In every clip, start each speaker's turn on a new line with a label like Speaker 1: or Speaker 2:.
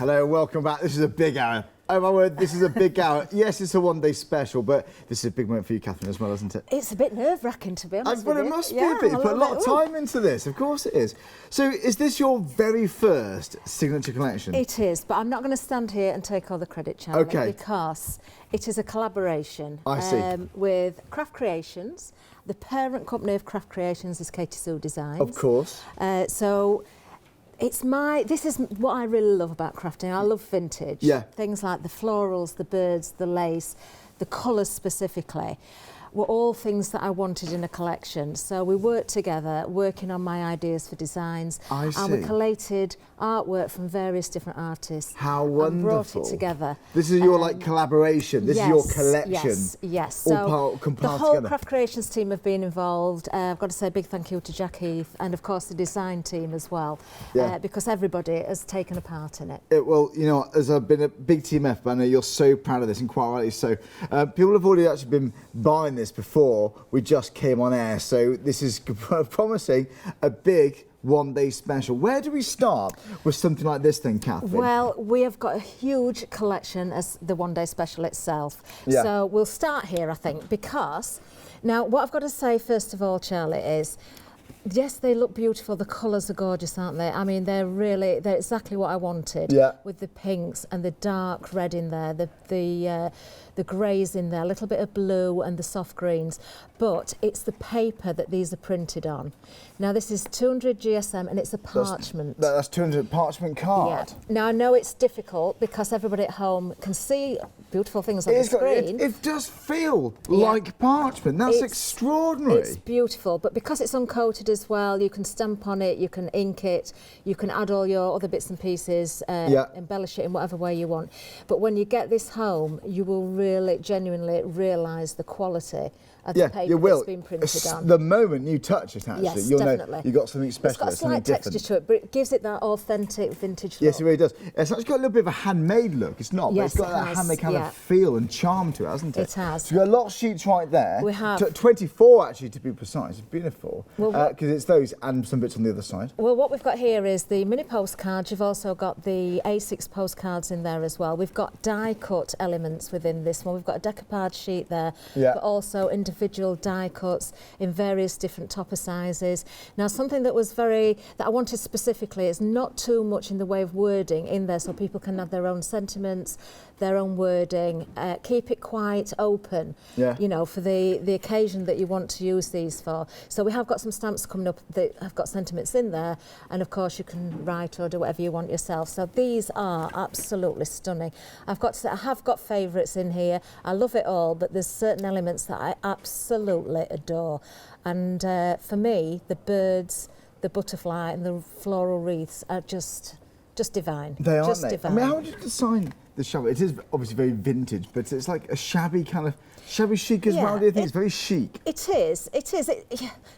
Speaker 1: Hello, welcome back. This is a big hour. Oh my word, this is a big hour. Yes, it's a one-day special, but this is a big moment for you, Kathryn, as well, isn't it?
Speaker 2: It's a bit nerve-wracking, to be honest with
Speaker 1: Well,
Speaker 2: you.
Speaker 1: it must be a bit. You put a lot of time into this. Of course it is. So is this your very first signature collection?
Speaker 2: It is, but I'm not going to stand here and take all the credit, Charlie, because it is a collaboration with Craft Creations. The parent company of Craft Creations is Katie Sue Designs.
Speaker 1: Of course.
Speaker 2: So this is what I really love about crafting. I love vintage.
Speaker 1: Yeah.
Speaker 2: Things like the florals, the birds, the lace, the colours specifically, were all things that I wanted in a collection. So we worked together, working on my ideas for designs.
Speaker 1: I see.
Speaker 2: And we collated artwork from various different artists.
Speaker 1: How wonderful.
Speaker 2: And brought it together.
Speaker 1: This is your collaboration. This is your collection.
Speaker 2: Yes.
Speaker 1: So
Speaker 2: the whole Craft Creations team have been involved. I've got to say a big thank you to Jack Heath and of course the design team as well, because everybody has taken a part in it.
Speaker 1: Well, you know, as I've been a big Team F, but I know you're so proud of this, and quite rightly so. People have already actually been buying this before we just came on air, so this is promising a big one-day special. Where do we start with something like this then, Kathryn?
Speaker 2: Well, we have got a huge collection as the one-day special itself.
Speaker 1: Yeah.
Speaker 2: So we'll start here, I think, because now what I've got to say first of all, Charlie, is yes, they look beautiful. The colours are gorgeous, aren't they? I mean, they're exactly what I wanted.
Speaker 1: Yeah.
Speaker 2: With the pinks and the dark red in there, the greys in there, a little bit of blue and the soft greens. But it's the paper that these are printed on. Now, this is 200 GSM and it's a parchment.
Speaker 1: That's 200 parchment card.
Speaker 2: Yeah. Now, I know it's difficult because everybody at home can see beautiful things on the screen.
Speaker 1: It does feel like parchment. That's extraordinary.
Speaker 2: It's beautiful, but because it's uncoated as well, you can stamp on it, you can ink it, you can add all your other bits and pieces, embellish it in whatever way you want. But when you get this home, you will really, genuinely realise the quality of the paper that's been printed on.
Speaker 1: The moment you touch it, actually,
Speaker 2: yes,
Speaker 1: you'll
Speaker 2: definitely.
Speaker 1: know you've got something special.
Speaker 2: It's got a slight texture to it, but it gives it that authentic vintage look.
Speaker 1: Yes, it really does. It's actually got a little bit of a handmade look. It's not, but it's got that handmade kind of feel and charm to it, hasn't it?
Speaker 2: It has.
Speaker 1: So we've got a lot of sheets right there.
Speaker 2: We have.
Speaker 1: 24, actually, to be precise. It's beautiful.
Speaker 2: Well,
Speaker 1: because it's those and some bits on the other side.
Speaker 2: Well, what we've got here is the mini postcards. You've also got the A6 postcards in there as well. We've got die-cut elements within this one. We've got a decoupage sheet there, but also individual die cuts in various different topper sizes. Now, something that I wanted specifically is not too much in the way of wording in there, so people can have their own sentiments, their own wording. Keep it quite open, you know, for the occasion that you want to use these for. So we have got some stamps coming up that have got sentiments in there, and of course you can write or do whatever you want yourself. So these are absolutely stunning. I've got to say, I have got favourites in here. I love it all, but there's certain elements that I absolutely adore. And for me, the birds, the butterfly and the floral wreaths are just divine.
Speaker 1: They are,
Speaker 2: just divine.
Speaker 1: I mean, how would you design the shabby? It is obviously very vintage, but it's like a shabby kind of shabby chic as well. Do you think it's very chic?
Speaker 2: It is.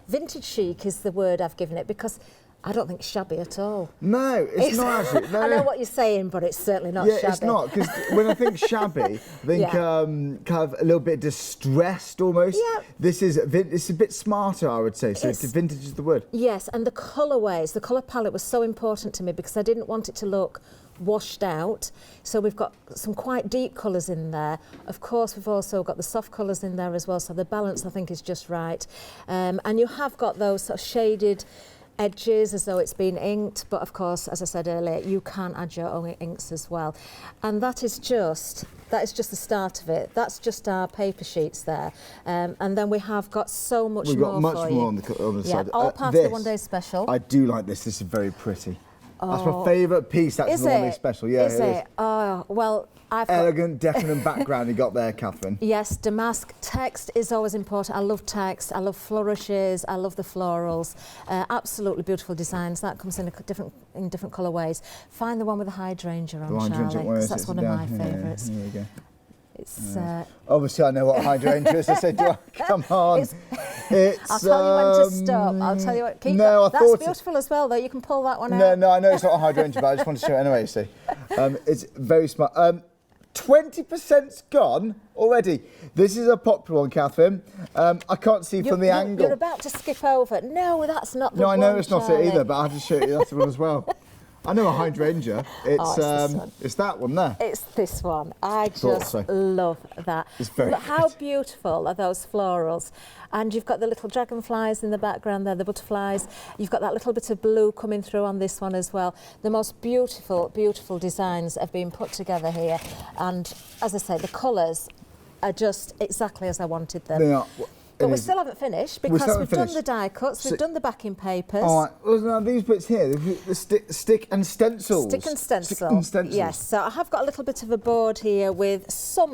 Speaker 2: Vintage chic is the word I've given it because I don't think shabby at all.
Speaker 1: No, it's not actually. No.
Speaker 2: I know what you're saying, but it's certainly not shabby.
Speaker 1: Yeah, it's not, because when I think shabby, I think kind of a little bit distressed almost. Yeah. It's a bit smarter, I would say, so vintage is the word.
Speaker 2: Yes, and the colourways, the colour palette was so important to me because I didn't want it to look washed out. So we've got some quite deep colours in there. Of course, we've also got the soft colours in there as well, so the balance, I think, is just right. And you have got those sort of shaded edges as though it's been inked, but of course, as I said earlier, you can add your own inks as well. And that is just the start of it. That's just our paper sheets there. And then we have got so much more for you.
Speaker 1: We've got much more on the side.
Speaker 2: All part of the one-day special.
Speaker 1: I do like this. This is very pretty. That's my favourite piece. That's the one-day special. Yeah,
Speaker 2: is it? Oh, well,
Speaker 1: elegant, definite background you got there, Kathryn.
Speaker 2: Yes, damask. Text is always important. I love text. I love flourishes. I love the florals. Absolutely beautiful designs. That comes in different colourways. Find the one with the hydrangea on, Charlie, because that's one of my favourites.
Speaker 1: Here we go.
Speaker 2: It's
Speaker 1: obviously I know what hydrangea is. I said, come on.
Speaker 2: I'll tell you when to stop. I'll tell you what. Keep that. That's beautiful as well, though. You can pull that one out.
Speaker 1: No, I know it's not a hydrangea, but I just want to show it anyway. You see, it's very smart. 20%'s gone already. This is a popular one, Kathryn. I can't see from the angle.
Speaker 2: You're about to skip over. No, that's not the one.
Speaker 1: No, I know it's
Speaker 2: Charlie.
Speaker 1: not it either, but I have to show you that one as well. I know a hydrangea. It's that one there.
Speaker 2: It's this one. I just love that.
Speaker 1: It's very
Speaker 2: Look how
Speaker 1: good.
Speaker 2: beautiful are those florals. And you've got the little dragonflies in the background there, the butterflies. You've got that little bit of blue coming through on this one as well. The most beautiful, beautiful designs have been put together here. And as I say, the colours are just exactly as I wanted them.
Speaker 1: They are.
Speaker 2: But we still haven't finished because we've done the die cuts, we've done the backing papers.
Speaker 1: All right, well, now these bits here, the stick and stencils.
Speaker 2: Stick and stencil.
Speaker 1: Stick and stencils.
Speaker 2: Yes, so I have got a little bit of a board here with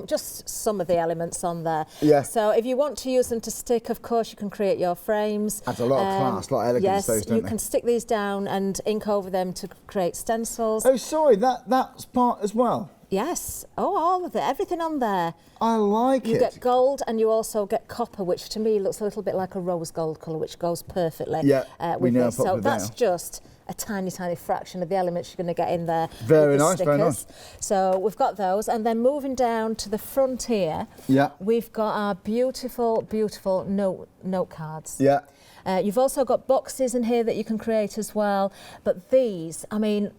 Speaker 2: just some of the elements on there.
Speaker 1: Yeah.
Speaker 2: So if you want to use them to stick, of course, you can create your frames.
Speaker 1: Adds a lot of class, a lot of elegance,
Speaker 2: yes,
Speaker 1: those, don't
Speaker 2: you
Speaker 1: they?
Speaker 2: can stick these down and ink over them to create stencils.
Speaker 1: Oh, sorry, that's part as well.
Speaker 2: Yes. Oh, all of it, everything on there.
Speaker 1: I like it.
Speaker 2: You get gold and you also get copper, which to me looks a little bit like a rose gold colour, which goes perfectly with this. So that's just a tiny, tiny fraction of the elements you're going to get in there.
Speaker 1: Very
Speaker 2: with the
Speaker 1: nice,
Speaker 2: stickers.
Speaker 1: very nice.
Speaker 2: So we've got those, and then moving down to the front here, we've got our beautiful, beautiful note cards.
Speaker 1: Yeah.
Speaker 2: You've also got boxes in here that you can create as well. But these, I mean,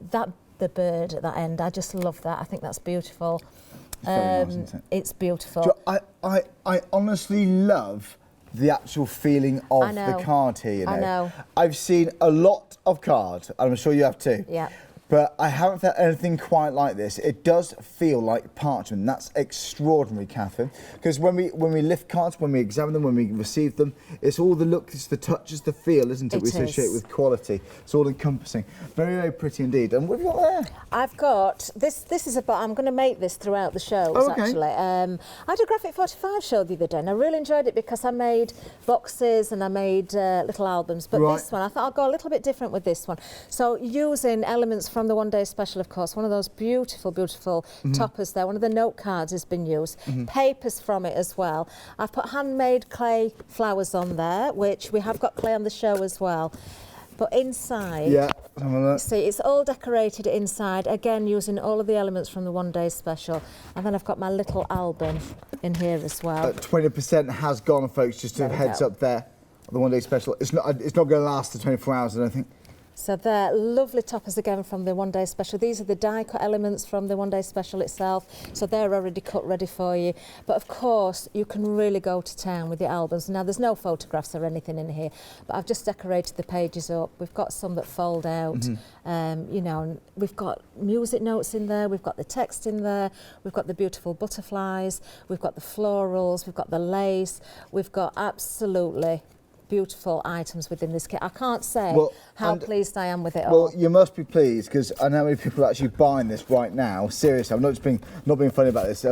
Speaker 2: the bird at that end, I just love that. I think that's beautiful.
Speaker 1: It's very nice, isn't it?
Speaker 2: It's beautiful.
Speaker 1: I honestly love the actual feeling of the card here, you know.
Speaker 2: I know.
Speaker 1: I've seen a lot of cards, and I'm sure you have too.
Speaker 2: Yeah.
Speaker 1: But I haven't felt anything quite like this. It does feel like parchment. That's extraordinary, Kathryn. Because when we lift cards, when we examine them, when we receive them, it's all the look, it's the touch, it's the feel, isn't it? We associate with quality. It's all encompassing. Very, very pretty indeed. And what have you got there?
Speaker 2: I've got this is about. I'm going to make this throughout the shows. Actually, I had a Graphic 45 show the other day, and I really enjoyed it because I made boxes and I made little albums. But this one, I thought I'll go a little bit different with this one. So using elements from the one-day special, of course, one of those beautiful, beautiful toppers there. One of the note cards has been used. Papers from it as well. I've put handmade clay flowers on there, which we have got clay on the show as well. But inside, see, it's all decorated inside, again using all of the elements from the one-day special. And then I've got my little album in here as well.
Speaker 1: 20% has gone, folks, just to heads up there. The one-day special. It's not going to last the 24 hours, I don't think.
Speaker 2: So they're lovely toppers again from the one-day special. These are the die cut elements from the one-day special itself. So they're already cut, ready for you. But of course, you can really go to town with your albums. Now, there's no photographs or anything in here, but I've just decorated the pages up. We've got some that fold out. You know, and we've got music notes in there. We've got the text in there. We've got the beautiful butterflies. We've got the florals. We've got the lace. We've got absolutely beautiful items within this kit. I can't say how pleased I am with it all.
Speaker 1: Well, you must be pleased because I know how many people are actually buying this right now. Seriously, I'm not being funny about this.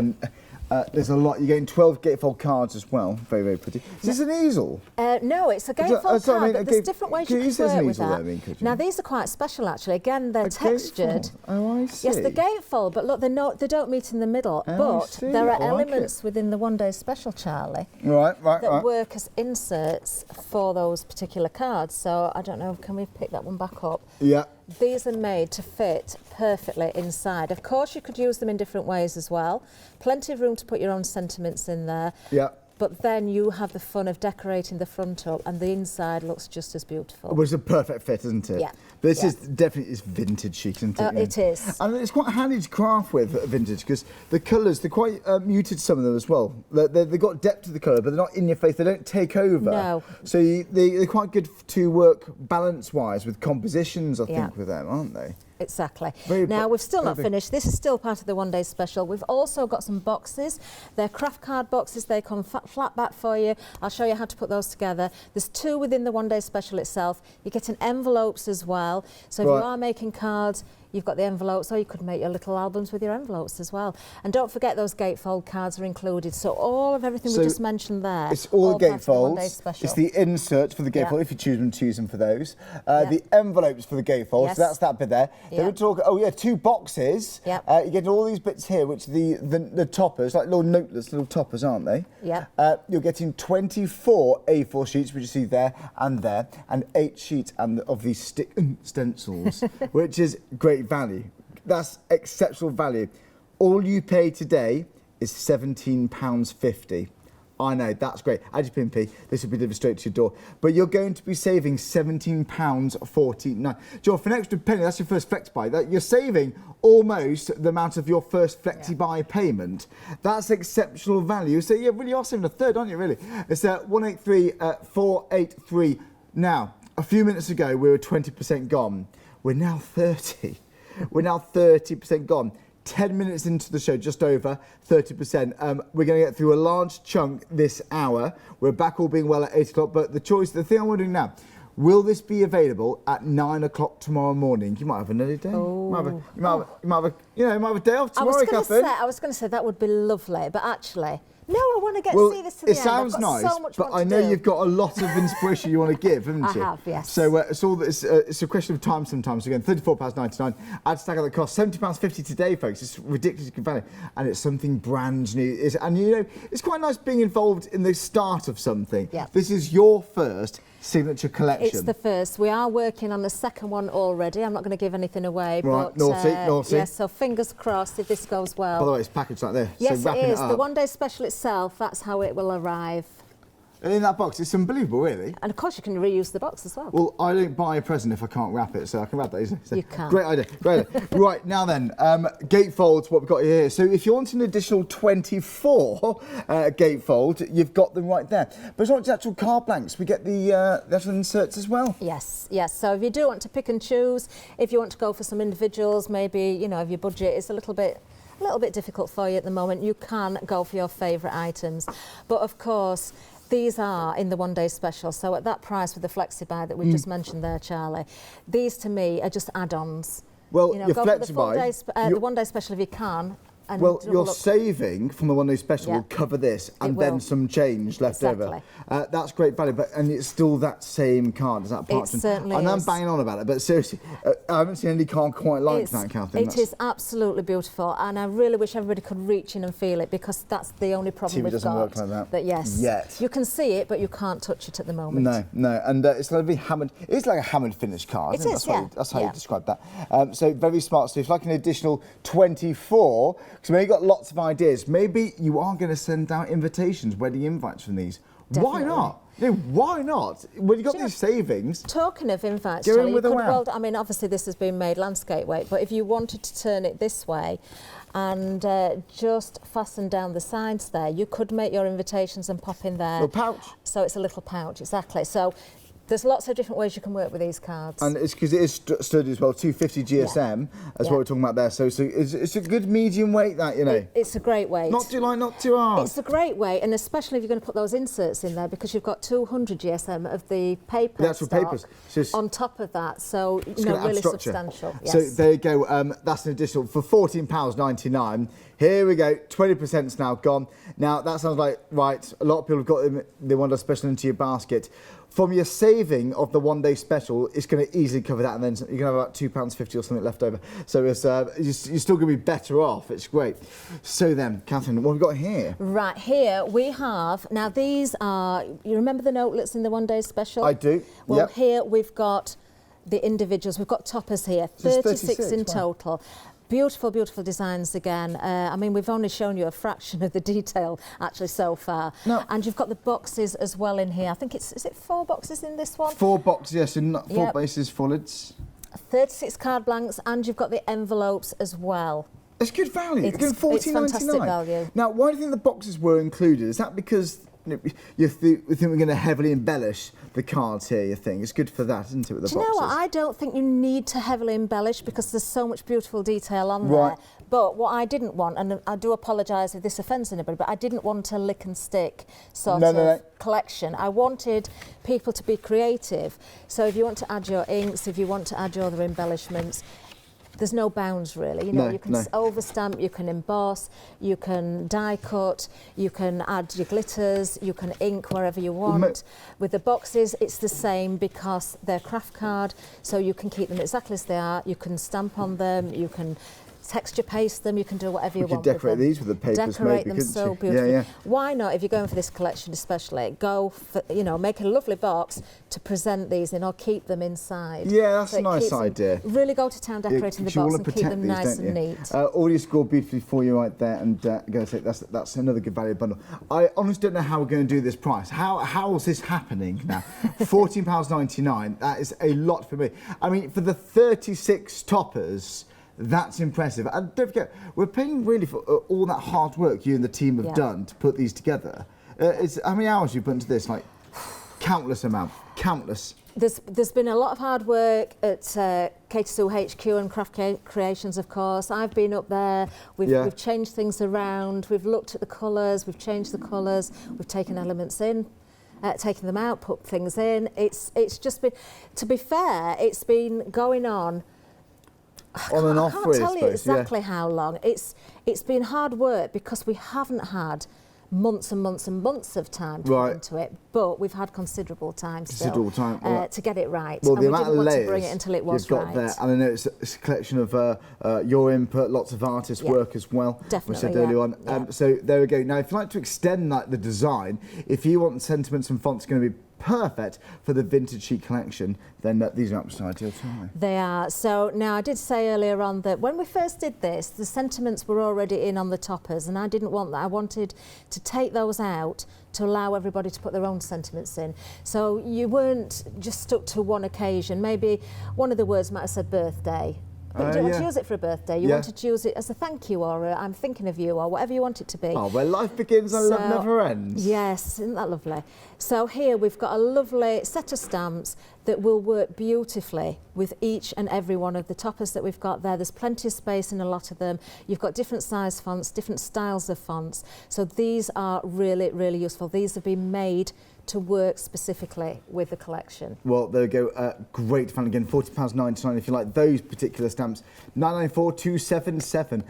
Speaker 1: There's a lot. You're getting 12 gatefold cards as well. Very, very pretty. Is this an easel?
Speaker 2: No, it's a gatefold card, but there's different ways you can work with that. Now, these are quite special, actually. Again, they're textured.
Speaker 1: Oh, I see.
Speaker 2: Yes, the gatefold, but look, they don't meet in the middle. But there are elements within the one-day special, Charlie, that work as inserts for those particular cards. So, I don't know, can we pick that one back up?
Speaker 1: Yeah.
Speaker 2: These are made to fit perfectly inside. Of course, you could use them in different ways as well. Plenty of room to put your own sentiments in there.
Speaker 1: Yeah.
Speaker 2: But then you have the fun of decorating the front up, and the inside looks just as beautiful.
Speaker 1: Well, it's a perfect fit, isn't it?
Speaker 2: Yeah.
Speaker 1: But this is definitely vintage chic, isn't it?
Speaker 2: It is.
Speaker 1: And it's quite handy to craft with vintage because the colours, they're quite muted, some of them as well. They've got depth to the colour, but they're not in your face. They don't take over.
Speaker 2: No.
Speaker 1: So they're quite good to work balance-wise with compositions, I think, with them, aren't they?
Speaker 2: Exactly. Now, we've still not finished. This is still part of the one-day special. We've also got some boxes. They're craft card boxes. They come flat back for you. I'll show you how to put those together. There's 2 within the one-day special itself. You're getting envelopes as well. So if you are making cards, you've got the envelopes, or you could make your little albums with your envelopes as well. And don't forget those gatefold cards are included. So all of everything we just mentioned there.
Speaker 1: It's all the gatefolds.
Speaker 2: The
Speaker 1: it's the inserts for the gatefold, if you choose them for those. The envelopes for the gatefold, so that's that bit there. Then we talk, 2 boxes. You get all these bits here, which are the toppers, like little noteless little toppers, aren't they? You're getting 24 A4 sheets, which you see there, and 8 sheets of these stick stencils, which is great value. That's exceptional value. All you pay today is £17.50. I know, that's great. Add your PIN, this will be delivered straight to your door. But you're going to be saving £17.49. Joe, for an extra penny, that's your first Flexi Buy. You're saving almost the amount of your first Flexi Buy payment. That's exceptional value. So you really are saving a third, aren't you, really? It's 183-483. Now, a few minutes ago, we were 20% gone. We're now 30. We're now 30% gone. 10 minutes into the show, just over 30%. We're going to get through a large chunk this hour. We're back all being well at 8 o'clock, but the thing I'm wondering now, will this be available at 9 o'clock tomorrow morning? You might have another day.
Speaker 2: Oh.
Speaker 1: You might have a day off tomorrow, Kathryn.
Speaker 2: I was going to say that would be lovely, but actually, no, I want to see this to the end.
Speaker 1: It sounds nice,
Speaker 2: so much
Speaker 1: but I know you've got a lot of inspiration you want to give, haven't you?
Speaker 2: I have, yes.
Speaker 1: So it's a question of time sometimes. Again, £34.99. Add stack at the cost, £70.50 today, folks. It's ridiculously good value, and it's something brand new. And you know, it's quite nice being involved in the start of something.
Speaker 2: Yeah.
Speaker 1: This is your first signature collection.
Speaker 2: It's the first. We are working on the second one already. I'm not going to give anything away.
Speaker 1: Right,
Speaker 2: but,
Speaker 1: naughty.
Speaker 2: Yes, so fingers crossed if this goes well.
Speaker 1: By the way, it's packaged like this.
Speaker 2: Yes,
Speaker 1: so
Speaker 2: it is.
Speaker 1: It
Speaker 2: The one day special itself, that's how it will arrive.
Speaker 1: And in that box, it's unbelievable, really.
Speaker 2: And of course, you can reuse the box as well.
Speaker 1: Well, I don't buy a present if I can't wrap it, so I can wrap that easily. So
Speaker 2: you can.
Speaker 1: Great idea, great idea. Right, now then, gatefolds, what we've got here. So if you want an additional 24 gatefold, you've got them right there. But it's not just actual card blanks, we get the actual inserts as well.
Speaker 2: Yes, yes. So if you do want to pick and choose, if you want to go for some individuals, maybe, you know, if your budget is a little bit difficult for you at the moment, you can go for your favourite items. But of course, these are in the one day special, so at that price with the Flexi Buy that we just mentioned there, Charlie, these to me are just add-ons.
Speaker 1: Well,
Speaker 2: you know,
Speaker 1: your
Speaker 2: go
Speaker 1: Flexi
Speaker 2: for
Speaker 1: Buy,
Speaker 2: the one day special if you can. And
Speaker 1: well, your saving from the one day special will cover this and then some change left over. That's great value, and it's still that same card as that parchment.
Speaker 2: It certainly
Speaker 1: I know
Speaker 2: is.
Speaker 1: I'm banging on about it, but seriously, I haven't seen any card quite like that, Kathryn.
Speaker 2: It is absolutely beautiful, and I really wish everybody could reach in and feel it, because that's the only problem we've
Speaker 1: doesn't
Speaker 2: got.
Speaker 1: work like that.
Speaker 2: Yes,
Speaker 1: yet.
Speaker 2: You can see it, but you can't touch it at the moment.
Speaker 1: No, and it's going to be hammered. It's like a hammered finish card.
Speaker 2: It is,
Speaker 1: That's how you describe that. So very smart. So if like an additional 24, because when you've got lots of ideas, maybe you are going to send out invitations, wedding invites from these.
Speaker 2: Definitely.
Speaker 1: Why not? Yeah, why not? When you've got these savings.
Speaker 2: Talking of invites,
Speaker 1: go
Speaker 2: Charlie,
Speaker 1: in with a wow.
Speaker 2: I mean, obviously this has been made landscape weight, but if you wanted to turn it this way and just fasten down the sides there, you could make your invitations and pop in there.
Speaker 1: A pouch.
Speaker 2: So it's a little pouch, exactly. So there's lots of different ways you can work with these cards.
Speaker 1: And it's because it is sturdy as well, 250 GSM, that's what we're talking about there. So it's a good medium weight, that, you know.
Speaker 2: It's a great weight.
Speaker 1: Not too light, not too hard.
Speaker 2: It's a great weight, and especially if you're going to put those inserts in there, because you've got 200 GSM of the paper
Speaker 1: actual papers
Speaker 2: on top of that, so you know, really substantial. Yes.
Speaker 1: So there you go, that's an additional for £14.99. Here we go, 20% is now gone. Now that sounds like, right, a lot of people have got the one day special into your basket. From your saving of the one day special, it's going to easily cover that, and then you're going to have about £2.50 or something left over. So it's, you're still going to be better off. It's great. So then, Kathryn, what have we got here?
Speaker 2: Right, here we have, now these are, you remember the notelets in the one day special?
Speaker 1: I do.
Speaker 2: Well, here we've got the individuals. We've got toppers here, 36 in total. Beautiful, beautiful designs again. I mean, we've only shown you a fraction of the detail actually so far. No. And you've got the boxes as well in here. I think is it 4 boxes in this one?
Speaker 1: 4 boxes, yes, and 4 bases, 4 lids.
Speaker 2: 36 card blanks, and you've got the envelopes as well.
Speaker 1: It's good value. It's
Speaker 2: £14.99. Fantastic value.
Speaker 1: Now, why do you think the boxes were included? Is that because you think we're going to heavily embellish the cards here, you think? It's good for that, isn't it, with the boxes?
Speaker 2: Do you know what? I don't think you need to heavily embellish, because there's so much beautiful detail on there. But what I didn't want, and I do apologise if this offends anybody, but I didn't want a lick and stick sort of collection. I wanted people to be creative. So if you want to add your inks, if you want to add your other embellishments, there's no bounds really. You know, you can overstamp, you can emboss, you can die cut, you can add your glitters, you can ink wherever you want. With the boxes, it's the same, because they're craft card, so you can keep them exactly as they are. You can stamp on them, you can texture paste them, you can do whatever you want
Speaker 1: decorate
Speaker 2: with them.
Speaker 1: these with the papers,
Speaker 2: decorate
Speaker 1: maybe,
Speaker 2: them
Speaker 1: couldn't
Speaker 2: so
Speaker 1: you?
Speaker 2: beautifully.
Speaker 1: Yeah.
Speaker 2: Why not, if you're going for this collection especially, go for, you know, make a lovely box to present these in or keep them inside.
Speaker 1: Yeah, that's
Speaker 2: So
Speaker 1: a nice idea.
Speaker 2: Really go to town decorating the box and keep them nice and neat.
Speaker 1: Already scored beautifully for you right there, and I'm going to say that's another good value bundle. I honestly don't know how we're going to do this price. How is this happening now? £14.99, that is a lot for me. I mean, for the 36 toppers, that's impressive. And don't forget, we're paying really for all that hard work you and the team have done to put these together. How many hours you put into this? Like, countless amount, countless.
Speaker 2: There's been a lot of hard work at K2 HQ and Craft Creations, of course. I've been up there. We've changed things around. We've looked at the colours. We've changed the colours. We've taken elements in, taken them out, put things in. It's just been, to be fair, it's been going on.
Speaker 1: On and off,
Speaker 2: I can't tell you exactly how long. It's been hard work because we haven't had months and months and months of time to put into it, but we've had considerable time to get it right.
Speaker 1: Well,
Speaker 2: and
Speaker 1: the
Speaker 2: we
Speaker 1: amount
Speaker 2: didn't
Speaker 1: of
Speaker 2: want
Speaker 1: layers
Speaker 2: to bring it until it was
Speaker 1: you've got
Speaker 2: right.
Speaker 1: there, and I know it's a collection of your input, lots of artist work as well.
Speaker 2: Definitely,
Speaker 1: we said earlier on. So there we go. Now, if you'd like to extend the design, if you want sentiments and fonts going to be perfect for the Vintage Chic collection, then these are absolutely ideal.
Speaker 2: They are. So now, I did say earlier on that when we first did this, the sentiments were already in on the toppers, and I didn't want that. I wanted to take those out to allow everybody to put their own sentiments in. So you weren't just stuck to one occasion. Maybe one of the words might have said birthday. But you don't want to use it for a birthday. You wanted to use it as a thank you, or I'm thinking of you, or whatever you want it to be.
Speaker 1: Oh, where life begins and love never ends.
Speaker 2: Yes, isn't that lovely? So here we've got a lovely set of stamps that will work beautifully with each and every one of the toppers that we've got there. There's plenty of space in a lot of them. You've got different size fonts, different styles of fonts. So these are really, really useful. These have been made to work specifically with the collection.
Speaker 1: Well, there we go. Great fun again. £40.99 if you like those particular stamps. £9.94, 277.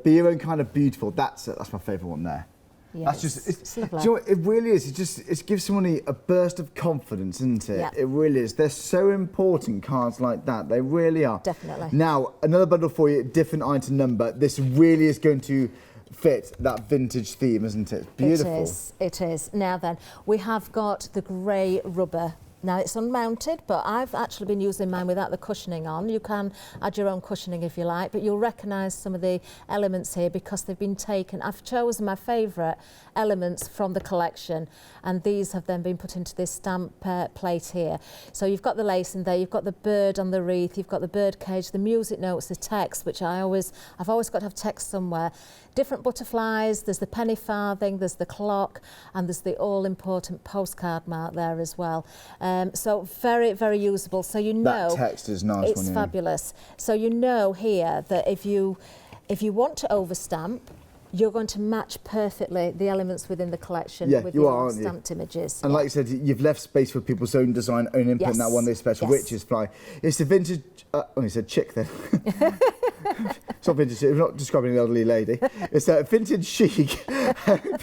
Speaker 1: Be your own kind of beautiful. That's my favourite one there.
Speaker 2: Yeah,
Speaker 1: that's just.
Speaker 2: It's lovely.
Speaker 1: Do you know what, it really is. It gives somebody a burst of confidence, isn't it?
Speaker 2: Yeah.
Speaker 1: It really is. They're so important, cards like that. They really are.
Speaker 2: Definitely.
Speaker 1: Now, another bundle for you. Different item number. This really is going to fit that vintage theme, isn't it? Beautiful.
Speaker 2: It is. Now then, we have got the grey rubber. Now it's unmounted, but I've actually been using mine without the cushioning on. You can add your own cushioning if you like, but you'll recognise some of the elements here because they've been taken. I've chosen my favourite elements from the collection, and these have then been put into this stamp plate here. So you've got the lace in there, you've got the bird on the wreath, you've got the bird cage, the music notes, the text, which I've always got to have text somewhere. Different butterflies, there's the penny farthing, there's the clock, and there's the all-important postcard mark there as well. So very, very usable. So you know
Speaker 1: that text is nice.
Speaker 2: It's fabulous. So you know here that if you want to overstamp, you're going to match perfectly the elements within the collection with your stamped images.
Speaker 1: And like you said, you've left space for people's own design, own input in that one day special, which is fly. It's the vintage. You said chick then. It's not vintage. We're not describing an elderly lady. It's a vintage chic,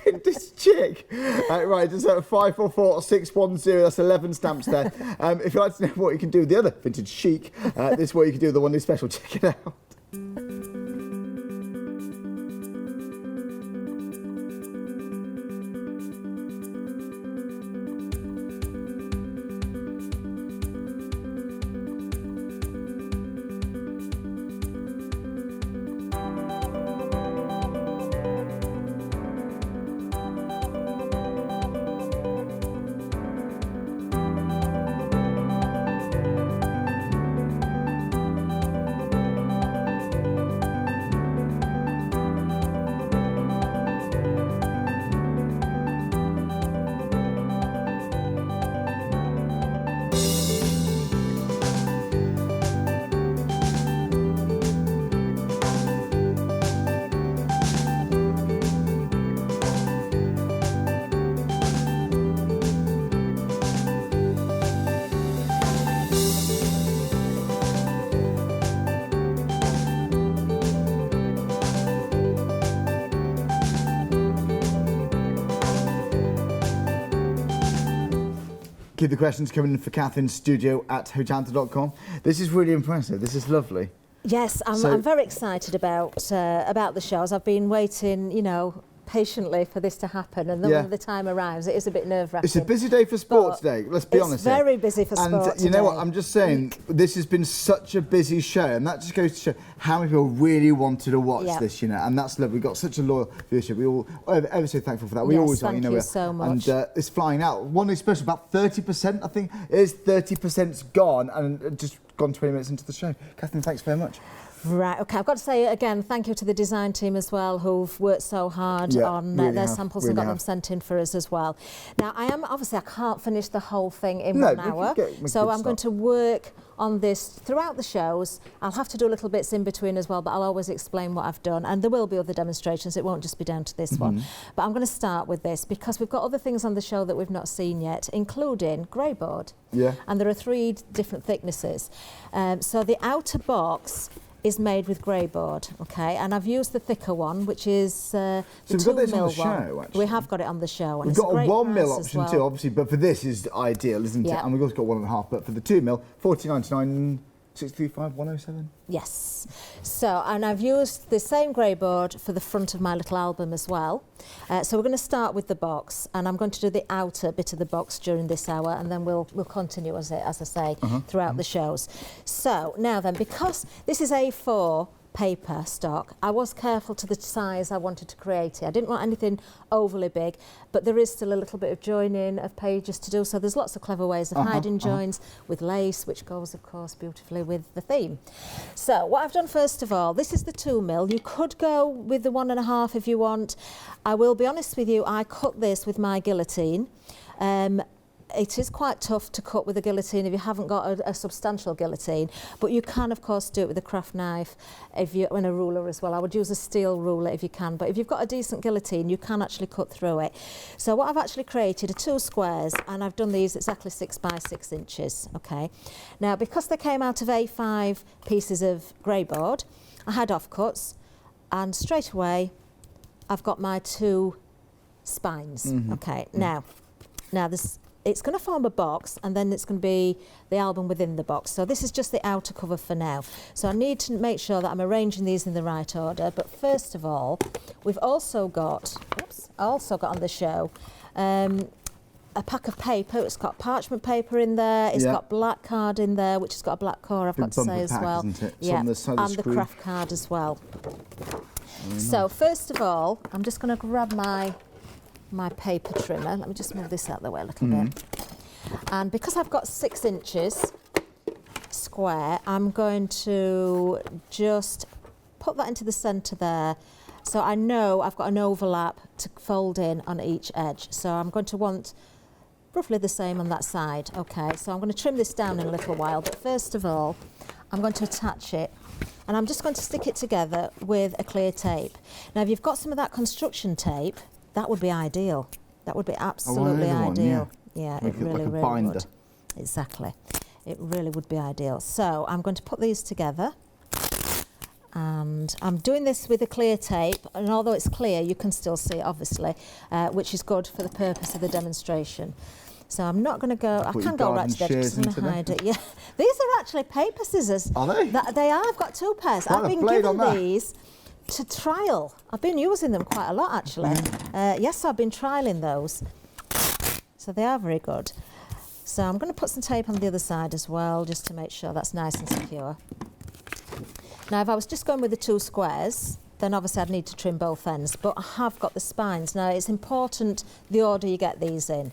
Speaker 1: vintage chick. Right, it's 544610. That's 11 stamps there. If you'd like to know what you can do with the other vintage chic, this is what you can do with the one day special. Check it out. Keep the questions coming in for Kathryn, studio@hojanta.com. This is really impressive. This is lovely.
Speaker 2: Yes, I'm very excited about the shows. I've been waiting, you know, patiently for this to happen, and then when the time arrives, it is a bit nerve-wracking.
Speaker 1: It's a busy day for sport today, let's be honest.
Speaker 2: It's very busy for sport
Speaker 1: And you know what, I'm just saying, this has been such a busy show, and that just goes to show how many people really wanted to watch this, you know, and that's lovely. We've got such a loyal viewership. We all ever so thankful for that. We always are, you know.
Speaker 2: Thank you so much.
Speaker 1: And it's flying out. One is special, about 30%, I think. It is 30%'s gone, and just gone 20 minutes into the show. Kathryn, thanks very much.
Speaker 2: Right, okay, I've got to say again, thank you to the design team as well, who've worked so hard on their samples and got them sent in for us as well. Now, I can't finish the whole thing in 1 hour, so I'm going to work on this throughout the shows. I'll have to do little bits in between as well, but I'll always explain what I've done, and there will be other demonstrations. It won't just be down to this one. But I'm going to start with this because we've got other things on the show that we've not seen yet, including grey board. Yeah. And there are 3 different thicknesses. So the outer box is made with grey board, okay, and I've used the thicker one, which is the 2 mil one. We have got it on the show. And
Speaker 1: we've got a 1 mil option too, obviously, but for this is ideal, isn't it? And we've also got 1.5, but for the 2 mil, 40.99, 635, 107.
Speaker 2: Yes. So, and I've used the same grey board for the front of my little album as well. So we're going to start with the box, and I'm going to do the outer bit of the box during this hour, and then we'll continue as I say throughout the shows. So now then, because this is A4 paper stock, I was careful to the size I wanted to create it. I didn't want anything overly big, but there is still a little bit of joining of pages to do, so there's lots of clever ways of hiding joins with lace, which goes of course beautifully with the theme. So what I've done first of all, this is the 2 mil. You could go with the 1.5 if you want. I will be honest with you, I cut this with my guillotine. It is quite tough to cut with a guillotine if you haven't got a substantial guillotine, but you can of course do it with a craft knife and a ruler as well. I would use a steel ruler if you can, but if you've got a decent guillotine you can actually cut through it. So what I've actually created are 2 squares, and I've done these exactly 6 by 6 inches, okay. Now because they came out of A5 pieces of grey board, I had offcuts, and straight away I've got my 2 spines, okay. Now this, it's going to form a box, and then it's going to be the album within the box. So this is just the outer cover for now. So I need to make sure that I'm arranging these in the right order. But first of all, we've also got, on the show, a pack of paper. It's got parchment paper in there. It's got black card in there, which has got a black core, I've got to say as well. Yeah, and the craft card as well. So first of all, I'm just going to grab my paper trimmer. Let me just move this out of the way a little bit. And because I've got 6 inches square, I'm going to just put that into the centre there. So I know I've got an overlap to fold in on each edge. So I'm going to want roughly the same on that side. Okay, so I'm going to trim this down in a little while, but first of all, I'm going to attach it. And I'm just going to stick it together with a clear tape. Now, if you've got some of that construction tape, that would be ideal. That would be absolutely ideal. Yeah, it really would. Exactly. It really would be ideal. So I'm going to put these together, and I'm doing this with a clear tape, and although it's clear you can still see it obviously, which is good for the purpose of the demonstration. So I'm not going to go, I can go right to the edge because I'm going to hide it. Yeah, these are actually paper scissors. Are they? They are. I've got 2 pairs. I've been given these to trial. I've been using them quite a lot actually. Yes, I've been trialling those. So they are very good. So I'm going to put some tape on the other side as well, just to make sure that's nice and secure. Now if I was just going with the 2 squares, then obviously I'd need to trim both ends, but I have got the spines. Now it's important the order you get these in,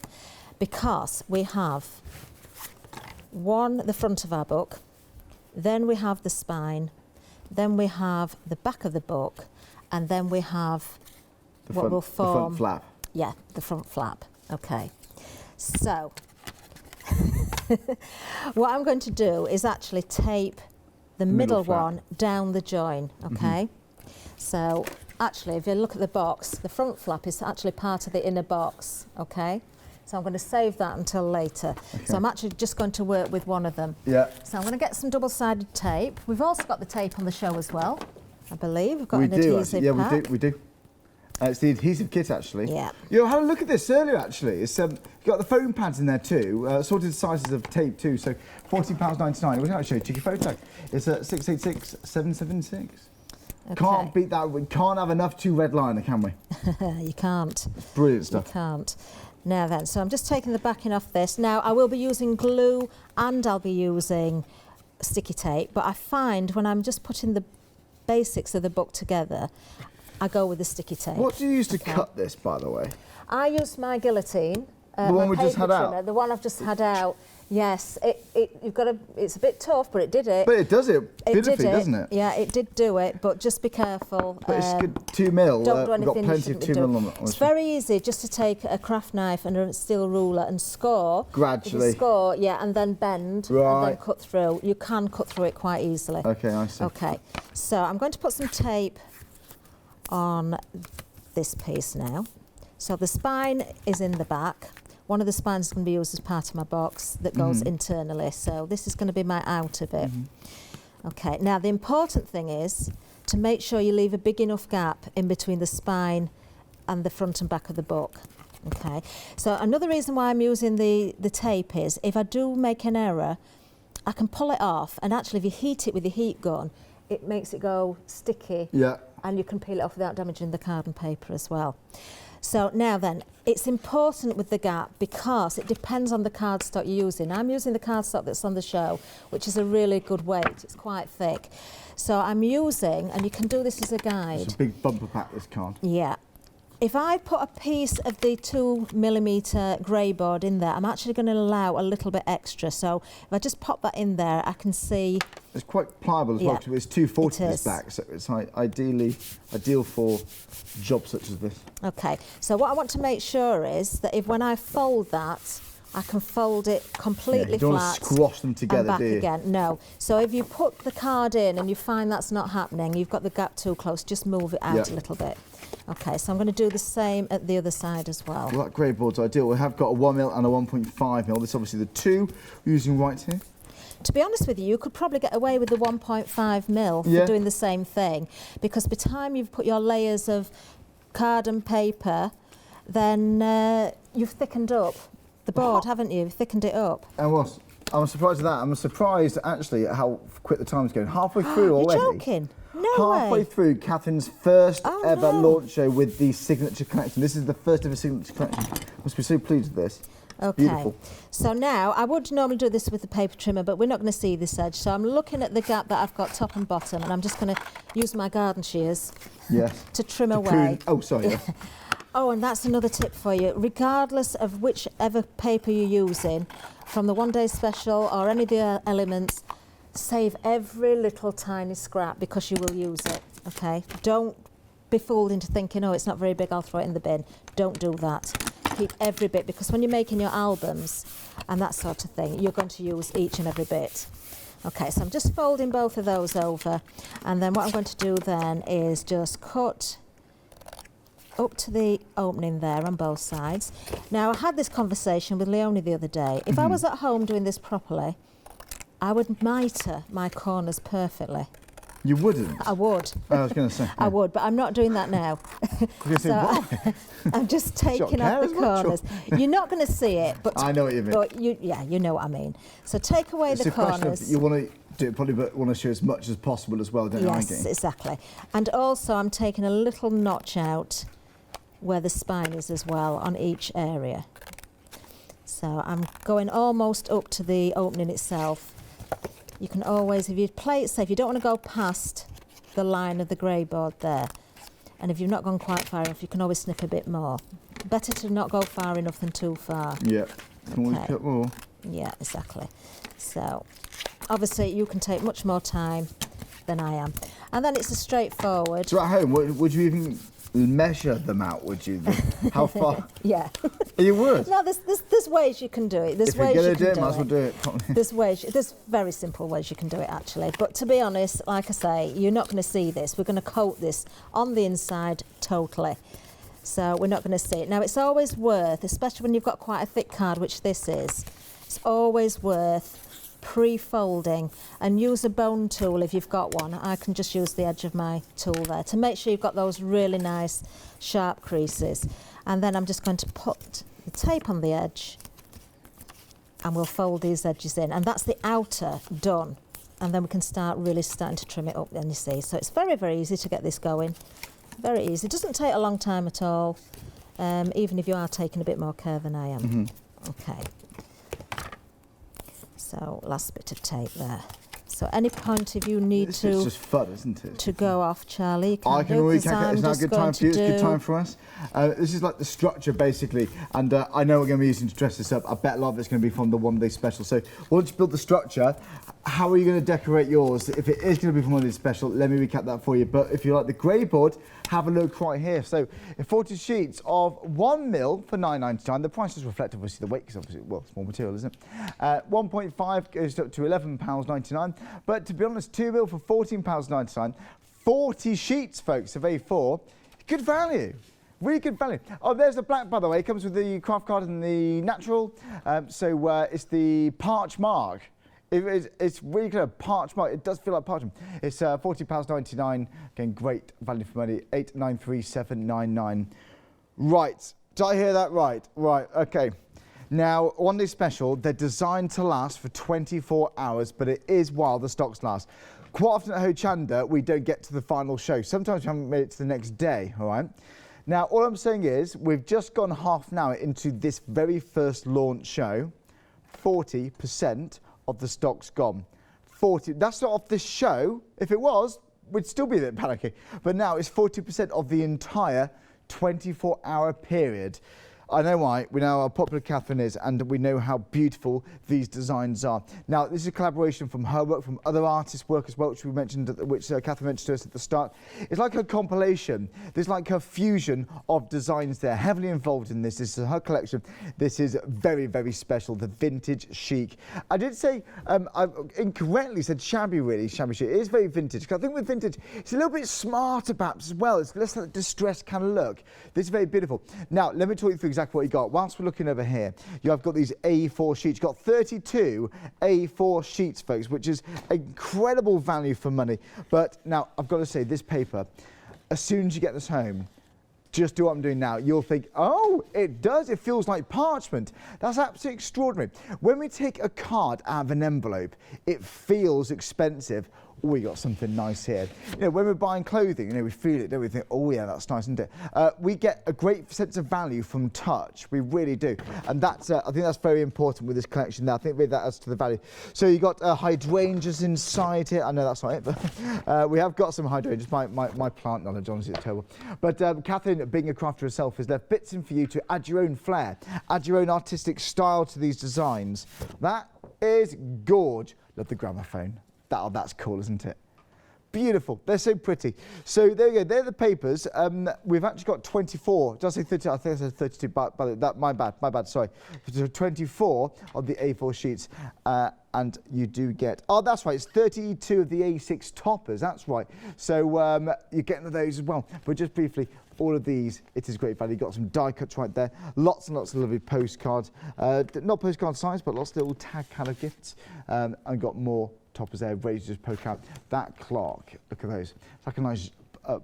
Speaker 2: because we have the front of our book, then we have the spine, then we have the back of the book, and then we have what will form...
Speaker 1: The front flap.
Speaker 2: Yeah, the front flap. Okay. So, what I'm going to do is actually tape the middle one down the join, okay? So, actually, if you look at the box, the front flap is actually part of the inner box, okay? So I'm going to save that until later. Okay. So I'm actually just going to work with one of them. Yeah. So I'm going to get some double-sided tape. We've also got the tape on the show as well, I believe. We've got an adhesive pack.
Speaker 1: Yeah, we do. It's the adhesive kit, actually.
Speaker 2: Yeah.
Speaker 1: You had a look at this earlier, actually. It's you've got the foam pads in there too, sorted sizes of tape too. So £40.99. We'll show you a cheeky photo. It's at 686-776. Okay. Can't beat that. We can't have enough 2 red liner, can we?
Speaker 2: You can't.
Speaker 1: Brilliant stuff.
Speaker 2: You can't. Now then, so I'm just taking the backing off this. Now I will be using glue and I'll be using sticky tape, but I find when I'm just putting the basics of the book together, I go with the sticky tape.
Speaker 1: What do you use to cut this, by the way?
Speaker 2: I used my guillotine.
Speaker 1: The one we just had
Speaker 2: trimmer,
Speaker 1: out?
Speaker 2: The one I've just had out. Yes, it's a bit tough, but it did it.
Speaker 1: But it does it beautifully, doesn't it?
Speaker 2: Yeah, it did do it, but just be careful.
Speaker 1: But it's good 2 mil.
Speaker 2: Don't do anything
Speaker 1: we've got plenty of 2 mil on it.
Speaker 2: It's very easy just to take a craft knife and a steel ruler and score.
Speaker 1: Gradually.
Speaker 2: If you score, yeah, and then bend and then cut through. You can cut through it quite easily.
Speaker 1: Okay, I see.
Speaker 2: Okay, so I'm going to put some tape on this piece now. So the spine is in the back. One of the spines is going to be used as part of my box that goes internally. So this is going to be my out of it. Okay, now the important thing is to make sure you leave a big enough gap in between the spine and the front and back of the book. Okay, so another reason why I'm using the tape is if I do make an error, I can pull it off, and actually if you heat it with the heat gun, it makes it go sticky.
Speaker 1: Yeah.
Speaker 2: And you can peel it off without damaging the card and paper as well. So now then, it's important with the gap because it depends on the cardstock you're using. I'm using the cardstock that's on the show, which is a really good weight. It's quite thick. So I'm using, and you can do this as a guide.
Speaker 1: It's a big bumper pack, this card.
Speaker 2: Yeah. If I put a piece of the 2mm grey board in there, I'm actually going to allow a little bit extra. So if I just pop that in there, I can see...
Speaker 1: It's quite pliable as well, because it's 240 this back, so it's ideal for jobs such as this.
Speaker 2: Okay, so what I want to make sure is that if when I fold that, I can fold it completely
Speaker 1: you don't
Speaker 2: flat.
Speaker 1: want to squash them together,
Speaker 2: and back
Speaker 1: do you?
Speaker 2: again. No. So if you put the card in and you find that's not happening, you've got the gap too close, just move it out a little bit. Okay, so I'm going to do the same at the other side as well.
Speaker 1: Well, that grey board's ideal. We have got a 1mm and a 1.5mm. This is obviously the 2 we're using right here.
Speaker 2: To be honest with you, you could probably get away with the 1.5mm for doing the same thing, because by the time you've put your layers of card and paper, then you've thickened up the board, haven't you? You've thickened it up.
Speaker 1: And what? I'm surprised at that. I'm surprised actually at how quick the time's going. Halfway through already.
Speaker 2: You're joking? No
Speaker 1: Halfway
Speaker 2: way.
Speaker 1: through Kathryn's first ever launch show with the signature collection. This is the first ever signature collection. Must be so pleased with this.
Speaker 2: Okay,
Speaker 1: beautiful.
Speaker 2: So now I would normally do this with the paper trimmer, but we're not going to see this edge. So I'm looking at the gap that I've got top and bottom, and I'm just going to use my garden shears to trim away.
Speaker 1: Oh, sorry. Yes.
Speaker 2: Oh, and that's another tip for you. Regardless of whichever paper you're using, from the 1 day special or any of the elements, save every little tiny scrap because you will use it, okay? Don't be fooled into thinking, oh, it's not very big, I'll throw it in the bin. Don't do that. Keep every bit, because when you're making your albums and that sort of thing, you're going to use each and every bit. Okay, so I'm just folding both of those over, and then what I'm going to do then is just cut up to the opening there on both sides. Now, I had this conversation with Leonie the other day. If I was at home doing this properly, I would mitre my corners perfectly.
Speaker 1: You wouldn't?
Speaker 2: I would.
Speaker 1: I was going to say.
Speaker 2: I would, but I'm not doing that now. I'm just taking off the corners. You're not going to see it, but
Speaker 1: I know what you mean.
Speaker 2: But you know what I mean. So take away the corners.
Speaker 1: You want to do it probably, but want to show as much as possible as well, don't you?
Speaker 2: Yes, exactly. And also, I'm taking a little notch out where the spine is as well on each area. So I'm going almost up to the opening itself. You can always, if you play it safe, you don't want to go past the line of the grey board there. And if you've not gone quite far enough, you can always snip a bit more. Better to not go far enough than too far.
Speaker 1: Yeah, can we cut more?
Speaker 2: Yeah, exactly. So, obviously, you can take much more time than I am. And then it's a straightforward.
Speaker 1: So at home, would you even measure them out, would you? How far?
Speaker 2: Yeah.
Speaker 1: You would?
Speaker 2: No, there's ways you can do it. There's
Speaker 1: if you're
Speaker 2: ways
Speaker 1: going
Speaker 2: you
Speaker 1: to do
Speaker 2: can
Speaker 1: it,
Speaker 2: do
Speaker 1: might as well
Speaker 2: it.
Speaker 1: do it.
Speaker 2: There's very simple ways you can do it, actually. But to be honest, like I say, you're not going to see this. We're going to coat this on the inside totally. So we're not going to see it. Now, it's always worth, especially when you've got quite a thick card, which this is, it's always worth pre-folding, and use a bone tool if you've got one. I can just use the edge of my tool there to make sure you've got those really nice sharp creases. And then I'm just going to put the tape on the edge, and we'll fold these edges in, and that's the outer done. And then we can starting to trim it up, then you see. So it's very, very easy to get this going. Very easy. It doesn't take a long time at all, even if you are taking a bit more care than I am. Okay. So last bit of tape there. So any point if you need
Speaker 1: this
Speaker 2: to...
Speaker 1: It's just fun, isn't it?
Speaker 2: To go off, Charlie. You can
Speaker 1: I can always
Speaker 2: I'm
Speaker 1: it's not a good time for you, it's a good time for us. This is like the structure basically, and I know we're going to be using to dress this up. I bet a lot of it's going to be from the one-day special. So once you build the structure, how are you going to decorate yours? If it is going to be from one-day special, let me recap that for you. But if you like the grey board, have a look right here. So 40 sheets of 1 mil for £9.99. The price is reflective obviously the weight, because obviously, well, it's more material, isn't it? 1.5 goes up to £11.99. But to be honest, 2 mil for £14.99. 40 sheets, folks, of A4. Good value. Really good value. Oh, there's the black, by the way. It comes with the craft card and the natural. It's the Parch Mark. It's really kind of parchment mark. It does feel like parchment. It's £40.99. Again, great value for money. 893799. Right. Did I hear that right? Right. Okay. Now, one day special. They're designed to last for 24 hours, but it is while the stocks last. Quite often at Hochanda, we don't get to the final show. Sometimes we haven't made it to the next day. All right. Now, all I'm saying is we've just gone half an hour into this very first launch show. 40% of the stock's gone. 40, that's not off this show. If it was, we'd still be there panicking. But now it's 40% of the entire 24-hour period. I know why. We know how popular Kathryn is, and we know how beautiful these designs are. Now, this is a collaboration from her work, from other artists' work as well, which we mentioned, which Kathryn mentioned to us at the start. It's like a compilation. There's like a fusion of designs there, heavily involved in this. This is her collection. This is very, very special. The Vintage Chic. I did say, I incorrectly said shabby, really, shabby chic. It is very vintage. I think with vintage, it's a little bit smarter perhaps as well. It's less like a distressed kind of look. This is very beautiful. Now, let me talk you through exactly what you got. Whilst we're looking over here, you have got these A4 sheets. You've got 32 A4 sheets, folks, which is incredible value for money. But now, I've got to say, this paper, as soon as you get this home, just do what I'm doing now. You'll think, oh, it does. It feels like parchment. That's absolutely extraordinary. When we take a card out of an envelope, it feels expensive. Oh, we got something nice here. You know, when we're buying clothing, you know, we feel it, don't we? Think, oh yeah, that's nice, isn't it? We get a great sense of value from touch. We really do, and that's I think that's very important with this collection. Now, I think that adds to the value. So you got hydrangeas inside here. I know that's not it, but we have got some hydrangeas. My plant knowledge, honestly, is terrible. But Kathryn, being a crafter herself, has left bits in for you to add your own flair, add your own artistic style to these designs. That is gorge. Love the gramophone. That's cool, isn't it? Beautiful. They're so pretty. So there you go. They're the papers. We've actually got 24. Did I say 30? I think I said 32. But that, my bad. Sorry. 24 of the A4 sheets. And you do get, oh, that's right, it's 32 of the A6 toppers, that's right. So you're getting those as well. But just briefly, all of these, it is great value. You've got some die cuts right there, lots and lots of lovely postcards. Not postcard size, but lots of little tag kind of gifts. And got more toppers there, ready to just poke out. That clock, look at those. It's like a nice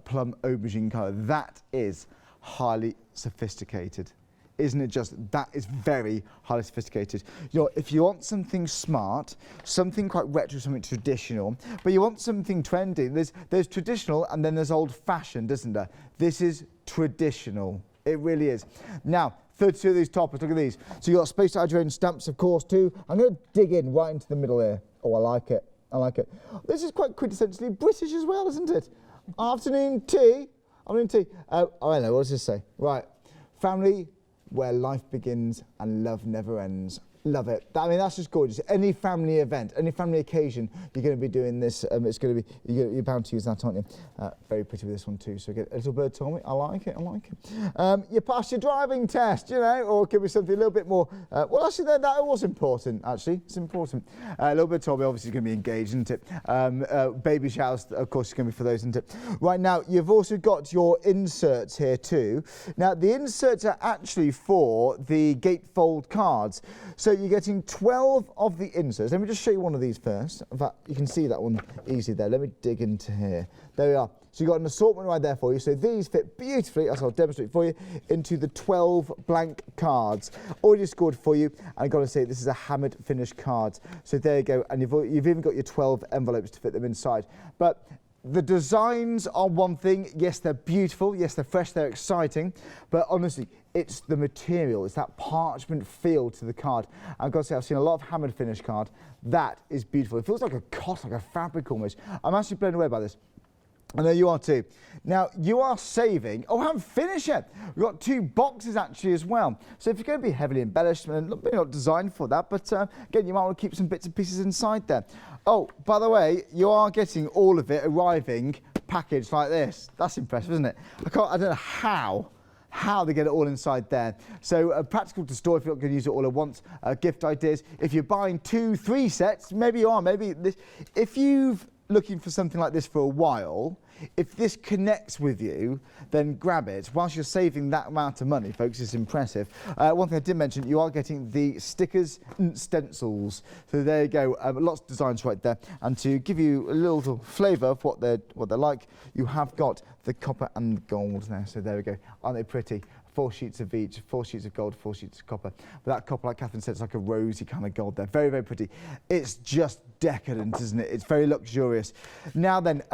Speaker 1: plum aubergine colour. That is highly sophisticated. Isn't it just, that is very highly sophisticated. You know, if you want something smart, something quite retro, something traditional, but you want something trendy, there's traditional and then there's old fashioned, isn't there? This is traditional. It really is. Now, 32 of these toppers, look at these. So you've got space to add your own stamps, of course, too. I'm going to dig in right into the middle here. Oh, I like it. I like it. This is quite quintessentially British as well, isn't it? Afternoon tea. Afternoon tea. I don't know, what does this say? Right. Family, where life begins and love never ends. Love it. I mean, that's just gorgeous. Any family event, any family occasion, you're going to be doing this. It's going to be, you're bound to use that, aren't you? Very pretty with this one too. So get a little bird told me. I like it. I like it. You passed your driving test, you know, or give me something a little bit more. Well, actually, that was important. Actually, it's important. A little bit told me. Obviously, going to be engaged, isn't it? Baby showers, of course, is going to be for those, isn't it? Right now, you've also got your inserts here too. Now, the inserts are actually for the gatefold cards. So you're getting 12 of the inserts. Let me just show you one of these first. In fact, you can see that one easy there. Let me dig into here. There we are. So you've got an assortment right there for you. So these fit beautifully, as I'll demonstrate for you, into the 12 blank cards. Already scored for you. And I've got to say, this is a hammered finish card. So there you go. And you've even got your 12 envelopes to fit them inside. But the designs are one thing. Yes, they're beautiful. Yes, they're fresh. They're exciting. But honestly, it's the material. It's that parchment feel to the card. I've got to say, I've seen a lot of hammered finish card. That is beautiful. It feels like a cotton, like a fabric almost. I'm actually blown away by this. I know you are too. Now, you are saving, oh, I haven't finished yet. We've got 2 boxes actually as well. So if you're going to be heavily embellished, and maybe not designed for that, but again, you might want to keep some bits and pieces inside there. Oh, by the way, you are getting all of it arriving packaged like this. That's impressive, isn't it? I don't know how they get it all inside there. So practical to store if you're not going to use it all at once. Gift ideas. If you're buying 2, 3 sets, maybe you are, maybe this. If you've looking for something like this for a while, if this connects with you, then grab it. Whilst you're saving that amount of money, folks, it's impressive. One thing I did mention, you are getting the stickers and stencils. So there you go, lots of designs right there. And to give you a little flavour of what they're like, you have got the copper and the gold there. So there we go. Aren't they pretty? 4 sheets of each, 4 sheets of gold, 4 sheets of copper. But that copper, like Kathryn said, it's like a rosy kind of gold there. Very, very pretty. It's just decadent, isn't it? It's very luxurious. Now then,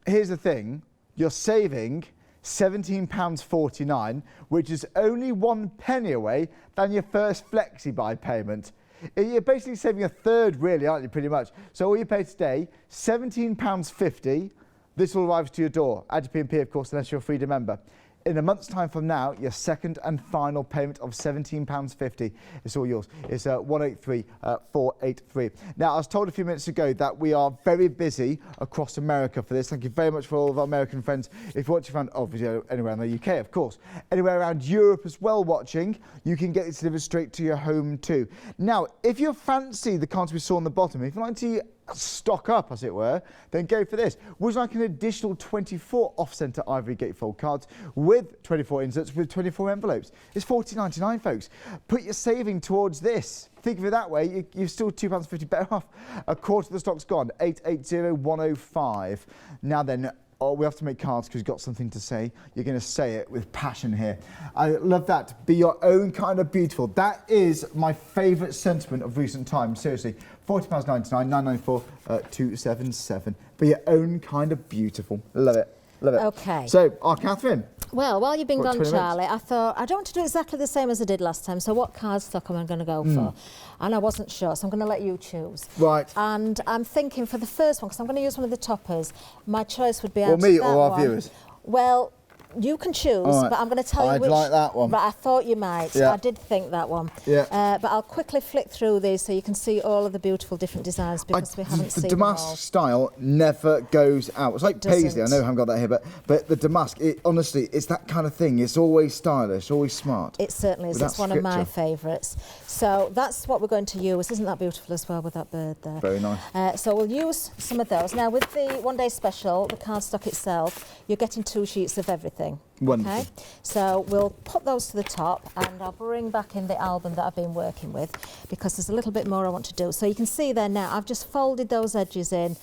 Speaker 1: here's the thing. You're saving £17.49, which is only 1 penny away than your first flexi-buy payment. You're basically saving a third, really, aren't you, pretty much? So all you pay today, £17.50. This will arrive to your door. Add your P&P, of course, unless you're a Freedom member. In a month's time from now, your second and final payment of £17.50 is all yours. It's 183483. Now, I was told a few minutes ago that we are very busy across America for this. Thank you very much for all of our American friends. If you want to find video anywhere in the UK, of course, anywhere around Europe as well watching, you can get it delivered straight to your home too. Now, if you fancy the cards we saw on the bottom, if you like to stock up, as it were, then go for this. Would you like an additional 24 off-centre ivory gatefold cards with 24 inserts with 24 envelopes? It's $14.99, folks. Put your saving towards this. Think of it that way, you're still £2.50 better off. A quarter of the stock's gone, 880105. Now then, we have to make cards because you've got something to say. You're going to say it with passion here. I love that. Be your own kind of beautiful. That is my favourite sentiment of recent times. Seriously, £40.99, £9.94, £277. Be your own kind of beautiful. Love it. Love it.
Speaker 2: Okay.
Speaker 1: So, Kathryn.
Speaker 2: Well, while you've been gone, Charlie, I thought, I don't want to do exactly the same as I did last time, so what card stock am I going to go for? And I wasn't sure, so I'm going to let you choose.
Speaker 1: Right.
Speaker 2: And I'm thinking for the first one, because I'm going to use one of the toppers, my choice would be
Speaker 1: Or me or our viewers?
Speaker 2: Well, you can choose, but I'm going to tell you which.
Speaker 1: I'd like that one.
Speaker 2: But I thought you might.
Speaker 1: Yeah.
Speaker 2: I did think that one.
Speaker 1: Yeah.
Speaker 2: But I'll quickly flick through these so you can see all of the beautiful different designs because we haven't seen them all.
Speaker 1: The damask style never goes out. It's like paisley. I know I haven't got that here, but the damask, honestly, it's that kind of thing. It's always stylish, always smart.
Speaker 2: It certainly is. It's one of my favourites. So that's what we're going to use. Isn't that beautiful as well with that bird there?
Speaker 1: Very nice.
Speaker 2: So we'll use some of those. Now with the one-day special, the cardstock itself, you're getting 2 sheets of everything.
Speaker 1: Wonderful.
Speaker 2: Okay, so we'll put those to the top and I'll bring back in the album that I've been working with because there's a little bit more I want to do. So you can see there now, I've just folded those edges in.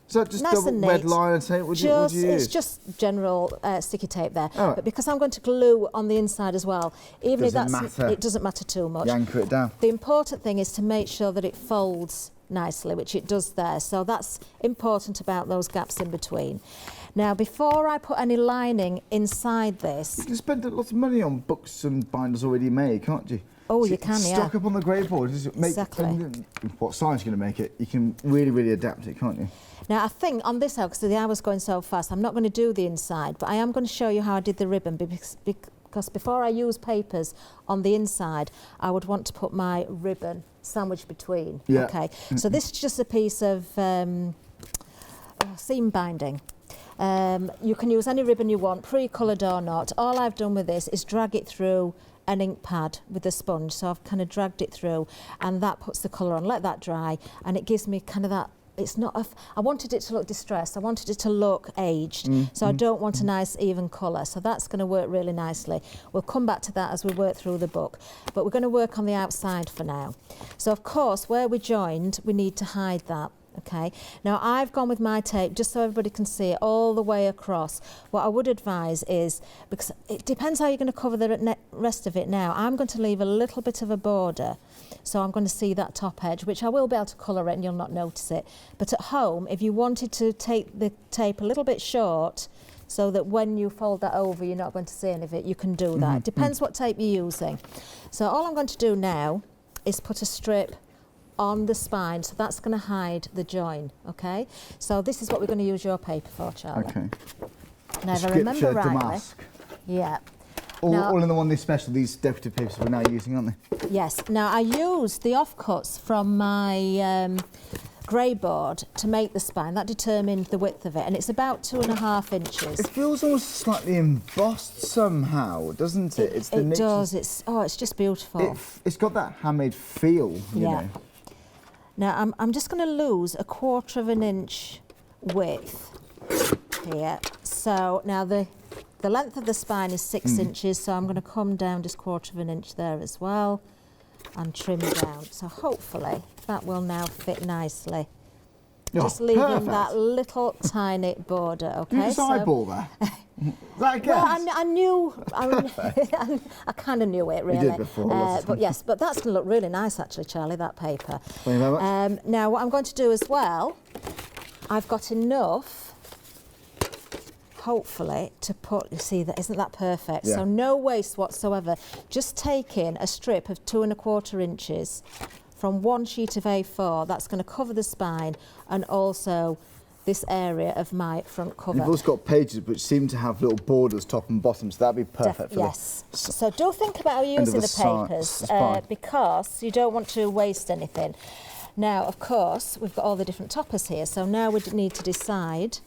Speaker 1: Is that just
Speaker 2: nice
Speaker 1: double
Speaker 2: and neat.
Speaker 1: red line tape? What do you use?
Speaker 2: It's just general sticky tape there.
Speaker 1: Oh.
Speaker 2: But because I'm going to glue on the inside as well, even if it doesn't matter too much.
Speaker 1: Anchor it down.
Speaker 2: The important thing is to make sure that it folds nicely, which it does there. So that's important about those gaps in between. Now, before I put any lining inside this...
Speaker 1: You can spend a lot of money on books and binders already made, can't you?
Speaker 2: Oh, you can, yeah.
Speaker 1: Stock up on the grey board.
Speaker 2: Exactly.
Speaker 1: What size you're going to make it, you can really, really adapt it, can't you?
Speaker 2: Now, I think on this hour, because the hour's going so fast, I'm not going to do the inside, but I am going to show you how I did the ribbon because before I use papers on the inside, I would want to put my ribbon sandwiched between.
Speaker 1: Yeah.
Speaker 2: Okay. So this is just a piece of seam binding. You can use any ribbon you want, pre-coloured or not. All I've done with this is drag it through an ink pad with a sponge. So I've kind of dragged it through and that puts the colour on. Let that dry and it gives me kind of that I wanted it to look distressed. I wanted it to look aged. So I don't want a nice even colour. So that's going to work really nicely. We'll come back to that as we work through the book. But we're going to work on the outside for now. So of course, where we joined, we need to hide that. Okay, now I've gone with my tape just so everybody can see it all the way across. What I would advise is, because it depends how you're going to cover the rest of it now, I'm going to leave a little bit of a border. So I'm going to see that top edge, which I will be able to colour it and you'll not notice it. But at home, if you wanted to take the tape a little bit short, so that when you fold that over, you're not going to see any of it, you can do that. It depends what tape you're using. So all I'm going to do now is put a strip on the spine, so that's going to hide the join, okay? So this is what we're going to use your paper for, Charlie.
Speaker 1: Okay.
Speaker 2: Now, if I remember rightly,
Speaker 1: damask.
Speaker 2: Yeah.
Speaker 1: All in the one, these decorative papers we're now using, aren't they?
Speaker 2: Yes. Now, I used the offcuts from my grey board to make the spine. That determined the width of it, and it's about 2.5 inches.
Speaker 1: It feels almost slightly embossed somehow, doesn't it?
Speaker 2: It does. It's just beautiful.
Speaker 1: It's got that handmade feel, you know.
Speaker 2: Now, I'm just going to lose 1/4 inch width here. So now the length of the spine is 6 inches, so I'm going to come down just 1/4 inch there as well and trim down. So hopefully that will now fit nicely. Just leaving that little tiny border, okay?
Speaker 1: You just eyeball that? That a guess?
Speaker 2: Well, I knew, I kind of knew it really.
Speaker 1: You did before.
Speaker 2: But yes, but that's going to look really nice actually, Charlie, that paper.
Speaker 1: Thank you very much.
Speaker 2: Now what I'm going to do as well, I've got enough, hopefully, to put, you see, isn't that perfect?
Speaker 1: Yeah.
Speaker 2: So no waste whatsoever. Just taking a strip of 2.25 inches from one sheet of A4, that's going to cover the spine and also this area of my front cover.
Speaker 1: You've also got pages which seem to have little borders top and bottom, so that'd be perfect for
Speaker 2: yes. So do think about using the papers because you don't want to waste anything. Now, of course, we've got all the different toppers here, so now we need to decide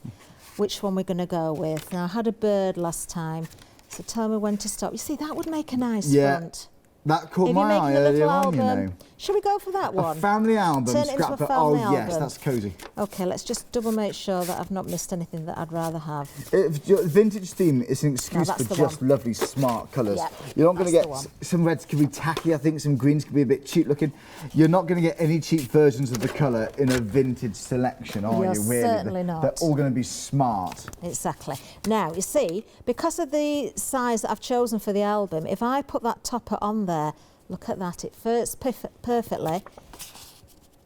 Speaker 2: which one we're going to go with. Now, I had a bird last time, so tell me when to stop. You see, that would make a nice front.
Speaker 1: That caught my eye earlier on, you know.
Speaker 2: Should we go for that one?
Speaker 1: A family album.
Speaker 2: Turn it into a family album.
Speaker 1: Yes, that's cosy.
Speaker 2: Okay, let's just double make sure that I've not missed anything that I'd rather have.
Speaker 1: Vintage theme is an excuse for just lovely, smart colours.
Speaker 2: Yeah,
Speaker 1: you're not going to get some reds could be tacky. I think some greens could be a bit cheap looking. You're not going to get any cheap versions of the colour in a vintage selection, are you? Really?
Speaker 2: Certainly not.
Speaker 1: They're all going to be smart.
Speaker 2: Exactly. Now, you see, because of the size that I've chosen for the album, if I put that topper on there, look at that, it fits perfectly.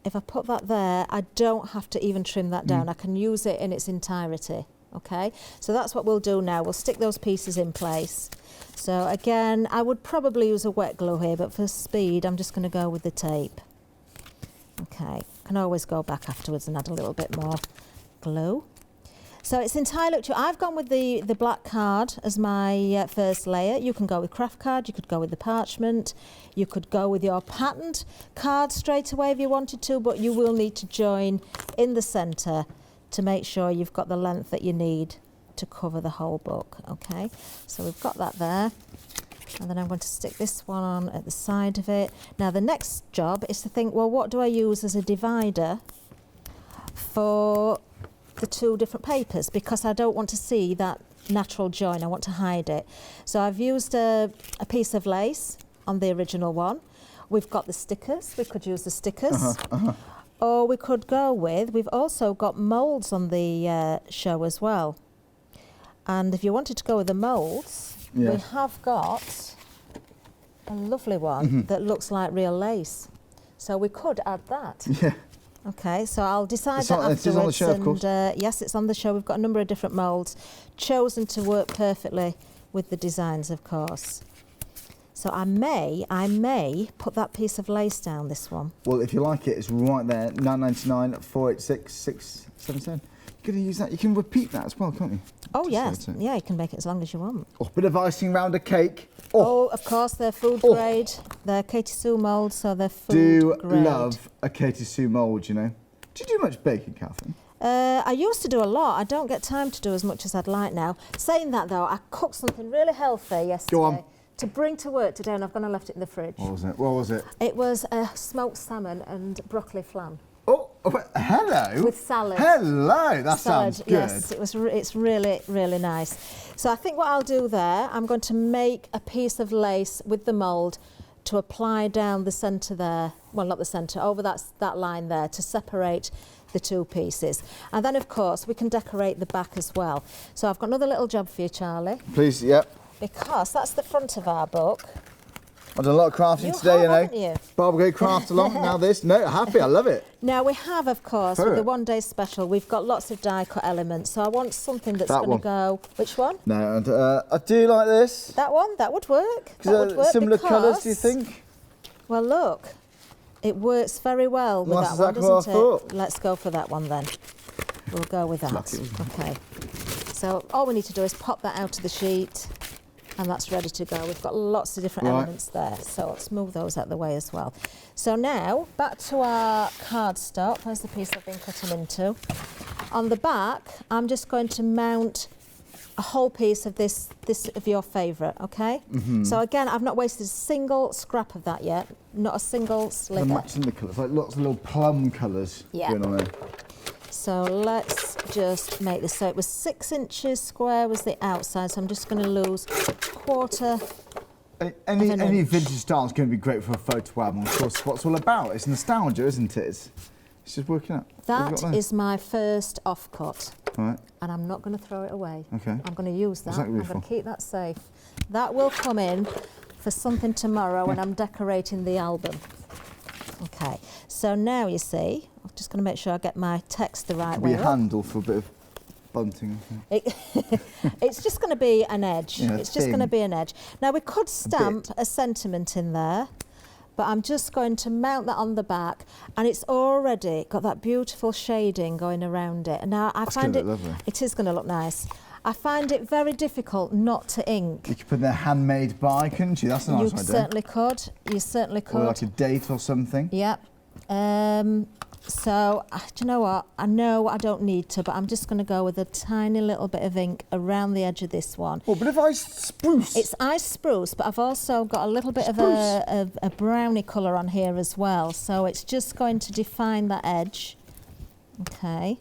Speaker 2: If I put that there, I don't have to even trim that down. I can use it in its entirety, okay? So that's what we'll do now. We'll stick those pieces in place. So again, I would probably use a wet glue here, but for speed, I'm just going to go with the tape. Okay, can always go back afterwards and add a little bit more glue. So it's entirely up to you. I've gone with the black card as my first layer. You can go with craft card, you could go with the parchment, you could go with your patterned card straight away if you wanted to, but you will need to join in the centre to make sure you've got the length that you need to cover the whole book, okay? So we've got that there. And then I'm going to stick this one on at the side of it. Now the next job is to think, well, what do I use as a divider for the two different papers, because I don't want to see that natural join, I want to hide it. So I've used a piece of lace on the original one. We've got the stickers, we could use the stickers. Or we could go with, we've also got moulds on the show as well. And if you wanted to go with the moulds, we have got a lovely one that looks like real lace. So we could add that.
Speaker 1: Yeah.
Speaker 2: Okay, so I'll decide that afterwards.
Speaker 1: It's on the show, of course.
Speaker 2: Yes, it's on the show. We've got a number of different moulds chosen to work perfectly with the designs, of course. So I may put that piece of lace down, this one.
Speaker 1: Well, if you like it, it's right there, £9.99, 486 677. You can use that. You can repeat that as well, can't you?
Speaker 2: Oh, yes. Yeah, you can make it as long as you want.
Speaker 1: Oh, bit of icing round a cake.
Speaker 2: Oh, of course, they're food grade. They're Katie Sue moulds, so they're food grade.
Speaker 1: Do love a Katie Sue mould, you know. Do you do much baking, Kathryn?
Speaker 2: I used to do a lot. I don't get time to do as much as I'd like now. Saying that, though, I cooked something really healthy yesterday.
Speaker 1: Go on.
Speaker 2: To bring to work today, and I've gone and left it in the fridge.
Speaker 1: What was it? What was it?
Speaker 2: It was a smoked salmon and broccoli flan.
Speaker 1: Oh, Oh, hello.
Speaker 2: With salad.
Speaker 1: Hello, that sounds good.
Speaker 2: Yes, it's really, really nice. So I think what I'll do there, I'm going to make a piece of lace with the mould to apply down the centre there, well not the centre, over that line there to separate the two pieces. And then of course we can decorate the back as well. So I've got another little job for you, Charlie.
Speaker 1: Please, yep.
Speaker 2: Because that's the front of our book.
Speaker 1: I've done a lot of crafting today, you know.
Speaker 2: Haven't you?
Speaker 1: Barbecue craft along, now this. No, happy, I love it.
Speaker 2: Now we have, of course, with the one-day special, we've got lots of die cut elements. So I want something that's going to go. Which one?
Speaker 1: No, and I do like this.
Speaker 2: That one? That would work. That would work.
Speaker 1: Similar colours, do you think?
Speaker 2: Well, look, it works very well with that one, doesn't it? Let's go for that one then. We'll go with that. Okay. So all we need to do is pop that out of the sheet. And that's ready to go. We've got lots of different elements there, so let's move those out of the way as well. So now, back to our cardstock. There's the piece I've been cutting into. On the back, I'm just going to mount a whole piece of this of your favourite, okay? So again, I've not wasted a single scrap of that yet, not a single sliver.
Speaker 1: The matching the colours, like lots of little plum colours going on there.
Speaker 2: So let's just make this. So it was 6 inches square was the outside, so I'm just going to lose quarter.
Speaker 1: Any vintage style is going to be great for a photo album. Of course, what it's all about. It's nostalgia, isn't it? It's just working out.
Speaker 2: That is my first offcut.
Speaker 1: Right.
Speaker 2: And I'm not going to throw it away.
Speaker 1: Okay.
Speaker 2: I'm going to use that. I'm going to keep that safe. That will come in for something tomorrow when I'm decorating the album. Okay, so now you see, I'm just going to make sure I get my text the right way.
Speaker 1: Be a handle for a bit of bunting.
Speaker 2: It's just going to be an edge.
Speaker 1: Yeah,
Speaker 2: it's just going to be an edge. Now we could stamp a sentiment in there, but I'm just going to mount that on the back, and it's already got that beautiful shading going around it. And now I find it is going to look nice. I find it very difficult not to ink.
Speaker 1: You could put in a handmade by, couldn't you? That's a nice idea.
Speaker 2: You certainly could. You certainly could.
Speaker 1: Or like a date or something.
Speaker 2: Yep. So, do you know what? I know I don't need to, but I'm just going to go with a tiny little bit of ink around the edge of this one.
Speaker 1: Oh, but if ice spruce.
Speaker 2: It's ice spruce, but I've also got a little bit of a brownie colour on here as well. So it's just going to define that edge. Okay.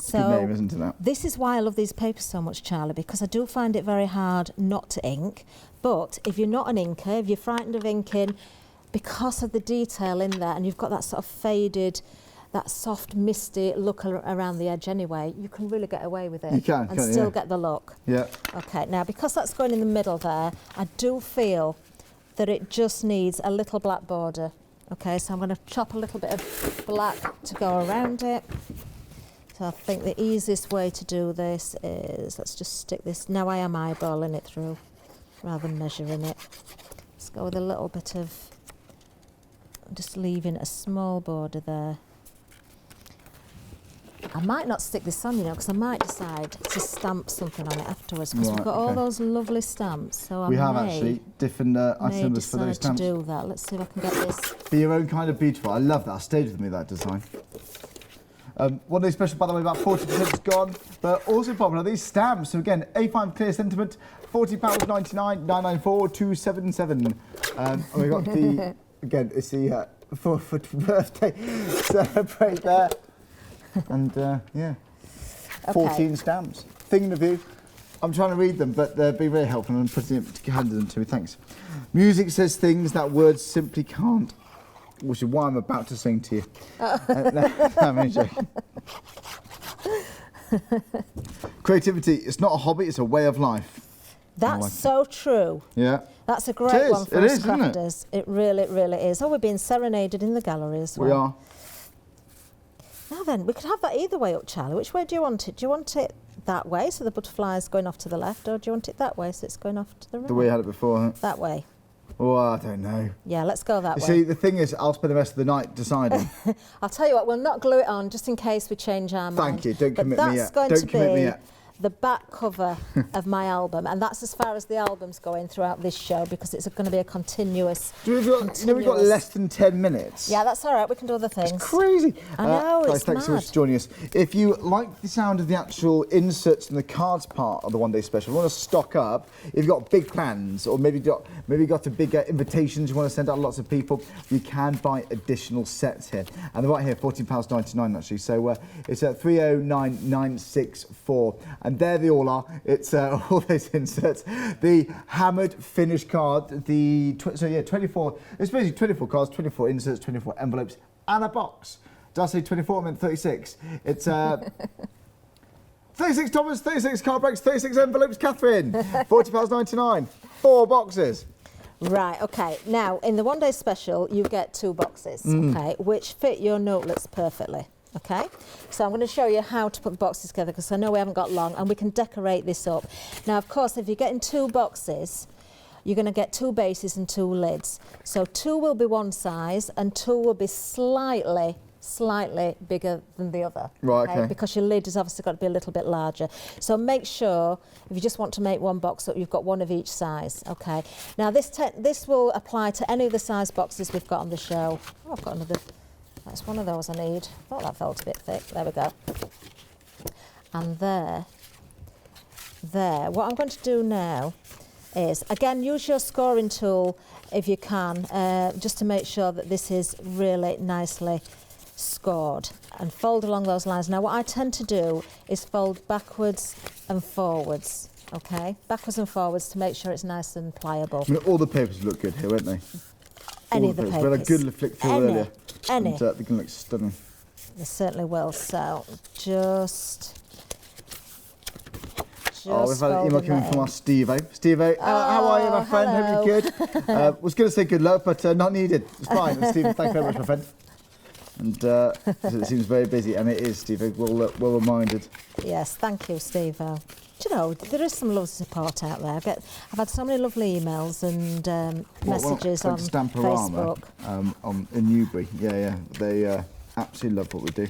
Speaker 2: So
Speaker 1: good name, isn't it?
Speaker 2: This is why I love these papers so much, Charlie, because I do find it very hard not to ink. But if you're not an inker, if you're frightened of inking, because of the detail in there, and you've got that sort of faded, that soft, misty look around the edge anyway, you can really get away with it.
Speaker 1: You can,
Speaker 2: and still get the look.
Speaker 1: Yeah.
Speaker 2: Okay, now because that's going in the middle there, I do feel that it just needs a little black border. Okay, so I'm going to chop a little bit of black to go around it. So I think the easiest way to do this is, let's just stick this, now I am eyeballing it through rather than measuring it. Let's go with a little bit of, just leaving a small border there. I might not stick this on, you know, because I might decide to stamp something on it afterwards, because we've got all those lovely stamps. So
Speaker 1: we have actually different items for those stamps.
Speaker 2: To do that. Let's see if I can get this.
Speaker 1: Be your own kind of beautiful. I love that. I stayed with me, that design. One day special, by the way, about 40% is gone, but also popular, these stamps. So again, A5 clear sentiment, £40.99, 994 277. And we got the, again, it's the 4th birthday celebrate there. And yeah, 14 stamps. Thinking of you. I'm trying to read them, but they're being very helpful, and I'm putting it, handing them to me. Thanks. Music says things that words simply can't, which is why I'm about to sing to you. I'm joking. Creativity, it's not a hobby, it's a way of life.
Speaker 2: That's so true.
Speaker 1: Yeah.
Speaker 2: That's a great one for us crafters. It really, really is. Oh, we're being serenaded in the gallery as well.
Speaker 1: We are.
Speaker 2: Now then, we could have that either way up, Charlie. Which way do you want it? Do you want it that way, so the butterfly's going off to the left, or do you want it that way, so it's going off to the right?
Speaker 1: The way you had it before, huh?
Speaker 2: That way.
Speaker 1: Oh, I don't know.
Speaker 2: Yeah, let's go that way.
Speaker 1: See, the thing is, I'll spend the rest of the night deciding.
Speaker 2: I'll tell you what, we'll not glue it on just in case we change our mind.
Speaker 1: Thank you, don't commit me yet.
Speaker 2: That's going to be the back cover of my album, and that's as far as the album's going throughout this show because it's going to be a continuous.
Speaker 1: We've got less than 10 minutes.
Speaker 2: Yeah, that's all right. We can do other things.
Speaker 1: It's crazy.
Speaker 2: I know,
Speaker 1: guys,
Speaker 2: it's
Speaker 1: thanks so much for joining us. If you like the sound of the actual inserts and the cards part of the one day special, you want to stock up. If you've got big plans, or maybe got a big invitations you want to send out to lots of people, you can buy additional sets here. And they're right here, £14.99 actually. So it's at 309964. And there they all are. It's all those inserts. The hammered finish card, 24, it's basically 24 cards, 24 inserts, 24 envelopes, and a box. Did I say 24? I meant 36. It's 36 Thomas, 36 card breaks, 36 envelopes, Kathryn. £40.99. 4 boxes.
Speaker 2: Right, okay. Now, in the one day special, you get 2 boxes, okay, which fit your notelets perfectly. Okay, so I'm going to show you how to put the boxes together because I know we haven't got long and we can decorate this up. Now, of course, if you're getting 2 boxes, you're going to get 2 bases and 2 lids. So 2 will be one size and 2 will be slightly bigger than the other.
Speaker 1: Right, okay.
Speaker 2: Because your lid has obviously got to be a little bit larger. So make sure, if you just want to make one box up, you've got one of each size, okay? Now this will apply to any of the size boxes we've got on the show. Oh, I've got another. That's one of those I need. Thought that felt a bit thick. There we go. And there. What I'm going to do now is, again, use your scoring tool if you can, just to make sure that this is really nicely scored, and fold along those lines. Now, what I tend to do is fold backwards and forwards, okay? Backwards and forwards to make sure it's nice and pliable.
Speaker 1: I mean, all the papers look good here, won't they?
Speaker 2: Any of the papers.
Speaker 1: We had a good flick through earlier.
Speaker 2: Any.
Speaker 1: And, they can look stunning.
Speaker 2: They certainly will. So just
Speaker 1: we've had an email coming from our Steve-O. Steve-O, how are you, my friend?
Speaker 2: Hello.
Speaker 1: Hope you're good. Was going to say good luck, but not needed. It's fine. And Steve, thank you very much, my friend. And it seems very busy, and it is, Steve-O. Well reminded.
Speaker 2: Yes, thank you, Steve-O. Do you know, there is some lovely support out there. I've had so many lovely emails and messages on Facebook.
Speaker 1: In Newbury, yeah. They absolutely love what we do.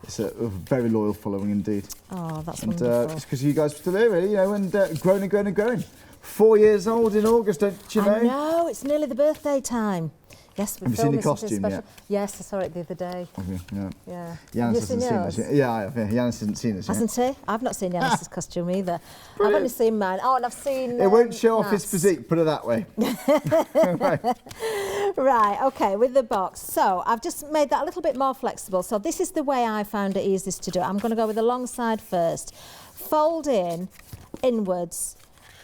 Speaker 1: It's a very loyal following indeed.
Speaker 2: Oh, that's wonderful.
Speaker 1: It's because you guys are still here, really, and growing and growing and growing. 4 years old in August, don't you know?
Speaker 2: I know, it's nearly the birthday time. Yes, we've
Speaker 1: Have you seen the costume yet?
Speaker 2: Yes, I saw it the other day.
Speaker 1: Okay,
Speaker 2: Yeah.
Speaker 1: Yanis hasn't seen this yet. Yeah, I have. Yeah. Yanis hasn't seen this yet.
Speaker 2: Hasn't he? I've not seen Yanis's costume either.
Speaker 1: Brilliant.
Speaker 2: I've only seen mine. Oh, and I've seen.
Speaker 1: It won't show off his physique, put it that way.
Speaker 2: Right, okay, with the box. So I've just made that a little bit more flexible. So this is the way I found it easiest to do it. I'm going to go with the long side first. Fold inwards,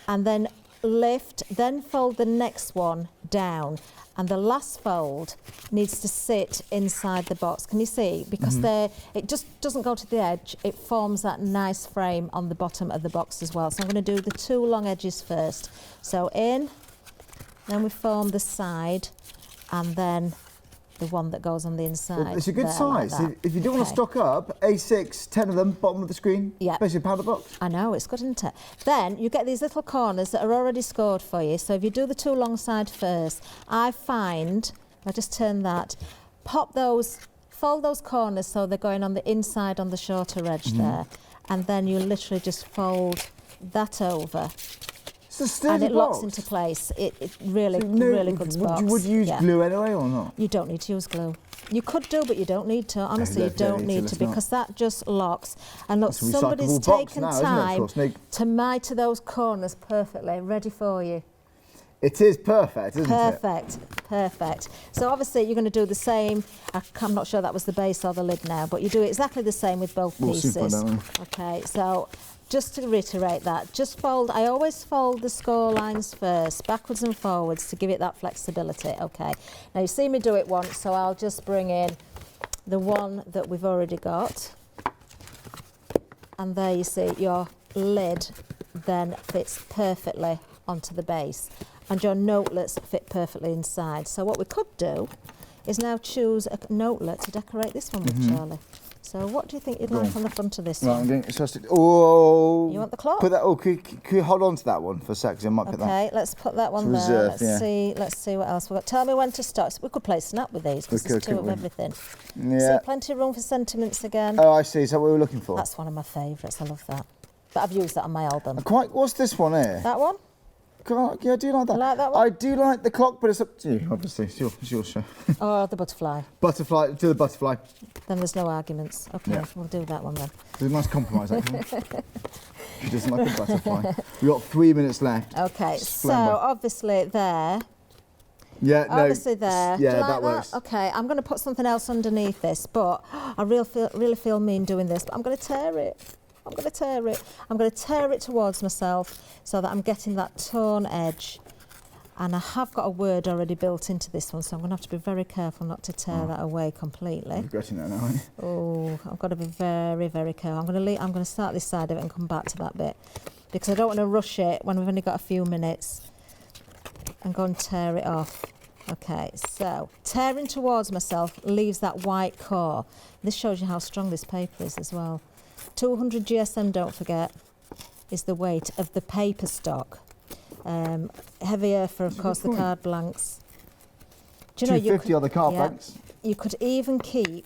Speaker 2: and then lift, then fold the next one down. And the last fold needs to sit inside the box. Can you see? Because it just doesn't go to the edge. It forms that nice frame on the bottom of the box as well. So I'm going to do the 2 long edges first. So in, then we form the side, and then the one that goes on the inside.
Speaker 1: Well, it's a good size.
Speaker 2: Like
Speaker 1: if you do want to stock up, A6, 10 of them, bottom of the screen, basically £1 a box.
Speaker 2: I know, it's good, isn't it? Then you get these little corners that are already scored for you. So if you do the 2 long side first, I find, I just turn that, fold those corners so they're going on the inside on the shorter edge there. And then you literally just fold that over. And it locks into place. It really good box.
Speaker 1: Would you use glue anyway or not?
Speaker 2: You don't need to use glue. You could do, but you don't need to. Honestly, you don't need to because that just locks. And look, somebody's taken time to mitre those corners perfectly, ready for you.
Speaker 1: It is perfect, isn't it?
Speaker 2: Perfect. So obviously you're going to do the same. I'm not sure that was the base or the lid now, but you do exactly the same with both pieces. Okay, so just to reiterate that, I always fold the score lines first, backwards and forwards, to give it that flexibility. Okay, now you see me do it once, so I'll just bring in the one that we've already got. And there you see your lid then fits perfectly onto the base, and your notelets fit perfectly inside. So what we could do is now choose a notelet to decorate this one with, Charlie. So what do you think you'd like on the front of this one?
Speaker 1: I'm getting exhausted. Oh!
Speaker 2: You want the clock?
Speaker 1: Put that. Oh, could you hold on to that one for a sec? Because I might put that.
Speaker 2: Okay, let's put that one there. Let's see what else we've got. Tell me when to stop. We could play snap with these because there's 2 of everything.
Speaker 1: Yeah.
Speaker 2: So plenty of room for sentiments again.
Speaker 1: Oh, I see. Is that what we were looking for?
Speaker 2: That's one of my favourites. I love that. But I've used that on my album.
Speaker 1: What's this one here?
Speaker 2: That one?
Speaker 1: God, yeah, I do like that.
Speaker 2: You like that one?
Speaker 1: I do like the clock, but it's up to you, obviously. It's your show.
Speaker 2: Or the butterfly.
Speaker 1: Butterfly, do the butterfly.
Speaker 2: Then there's no arguments. Okay,
Speaker 1: Yeah.
Speaker 2: we'll do that one then.
Speaker 1: It's a nice compromise, actually. She doesn't like a butterfly. We've got 3 minutes left.
Speaker 2: Okay,
Speaker 1: Splendor.
Speaker 2: so obviously there.
Speaker 1: Yeah, no.
Speaker 2: Obviously there. Do
Speaker 1: Yeah,
Speaker 2: you like
Speaker 1: that works.
Speaker 2: Okay, I'm going to put something else underneath this, but I really feel mean doing this, but I'm going to tear it. I'm going to tear it. I'm going to tear it towards myself so that I'm getting that torn edge. And I have got a word already built into this one, so I'm going to have to be very careful not to tear that away completely.
Speaker 1: I'm regretting that now, aren't you?
Speaker 2: Oh, I've got to be very, very careful. I'm going to start this side of it and come back to that bit because I don't want to rush it when we've only got a few minutes and go and tear it off. Okay, so tearing towards myself leaves that white core. This shows you how strong this paper is as well. 200 GSM, don't forget, is the weight of the paper stock. Heavier for, of course, the card blanks. Do you know
Speaker 1: 250 on the card blanks.
Speaker 2: You could even keep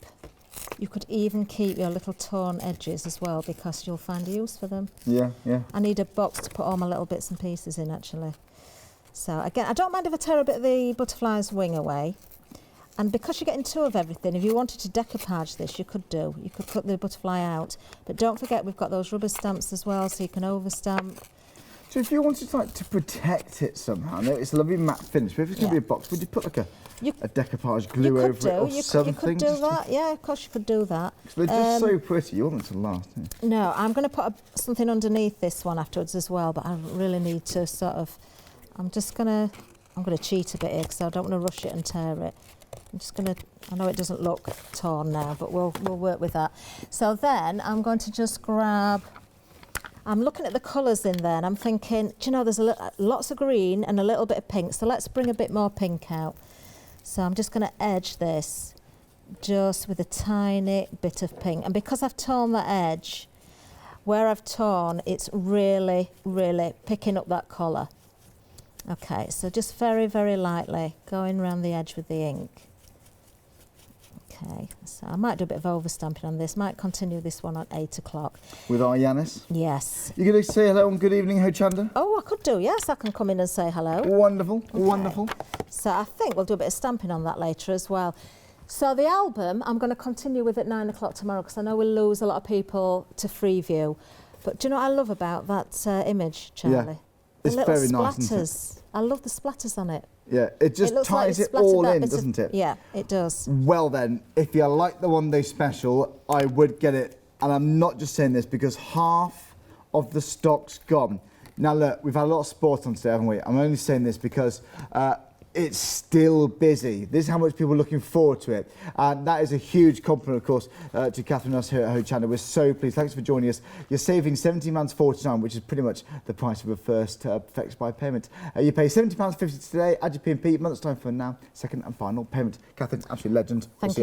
Speaker 2: your little torn edges as well because you'll find a use for them.
Speaker 1: Yeah, yeah.
Speaker 2: I need a box to put all my little bits and pieces in actually. So again, I don't mind if I tear a bit of the butterfly's wing away. And because you're getting two of everything, if you wanted to decoupage this, you could do. You could cut the butterfly out. But don't forget, we've got those rubber stamps as well, so you can overstamp.
Speaker 1: So if you wanted to protect it somehow, I know it's a lovely matte finish, but if it's going to be a box, would you put like a decoupage glue over it or something?
Speaker 2: You could do that, yeah, of course you could do that.
Speaker 1: They're just so pretty, you want them to last. Yeah.
Speaker 2: No, I'm going to put something underneath this one afterwards as well, but I really need to I'm going to cheat a bit here because I don't want to rush it and tear it. I know it doesn't look torn now, but we'll work with that. So then I'm going to just I'm looking at the colours in there and I'm thinking, do you know, there's lots of green and a little bit of pink, so let's bring a bit more pink out. So I'm just going to edge this just with a tiny bit of pink. And because I've torn that edge, where I've torn, it's really, really picking up that colour. Okay, so just very, very lightly going around the edge with the ink. Okay, so I might do a bit of overstamping on this. Might continue this one at 8 o'clock.
Speaker 1: With our Yanis?
Speaker 2: Yes.
Speaker 1: You're going to say hello and good evening, Hochanda?
Speaker 2: Oh, I could do, yes. I can come in and say hello.
Speaker 1: Wonderful,
Speaker 2: okay.
Speaker 1: Wonderful.
Speaker 2: So I think we'll do a bit of stamping on that later as well. So the album, I'm going to continue with at 9 o'clock tomorrow because I know we'll lose a lot of people to Freeview. But do you know what I love about that image, Charlie?
Speaker 1: Yeah. It's very nice, isn't it?
Speaker 2: I love the splatters on it.
Speaker 1: Yeah, it just ties it all in, doesn't it?
Speaker 2: Yeah, it does.
Speaker 1: Well then, if you like the one day special, I would get it. And I'm not just saying this because half of the stock's gone. Now look, we've had a lot of sport on today, haven't we? I'm only saying this because it's still busy. This is how much people are looking forward to it. And that is a huge compliment, of course, to Kathryn and us here at Ho Channel. We're so pleased. Thanks for joining us. You're saving £17.49, which is pretty much the price of a first Perfect Buy payment. You pay £70.50 today, add your P&P, month's time for now, second and final payment. Kathryn, absolute legend.
Speaker 2: Thank you.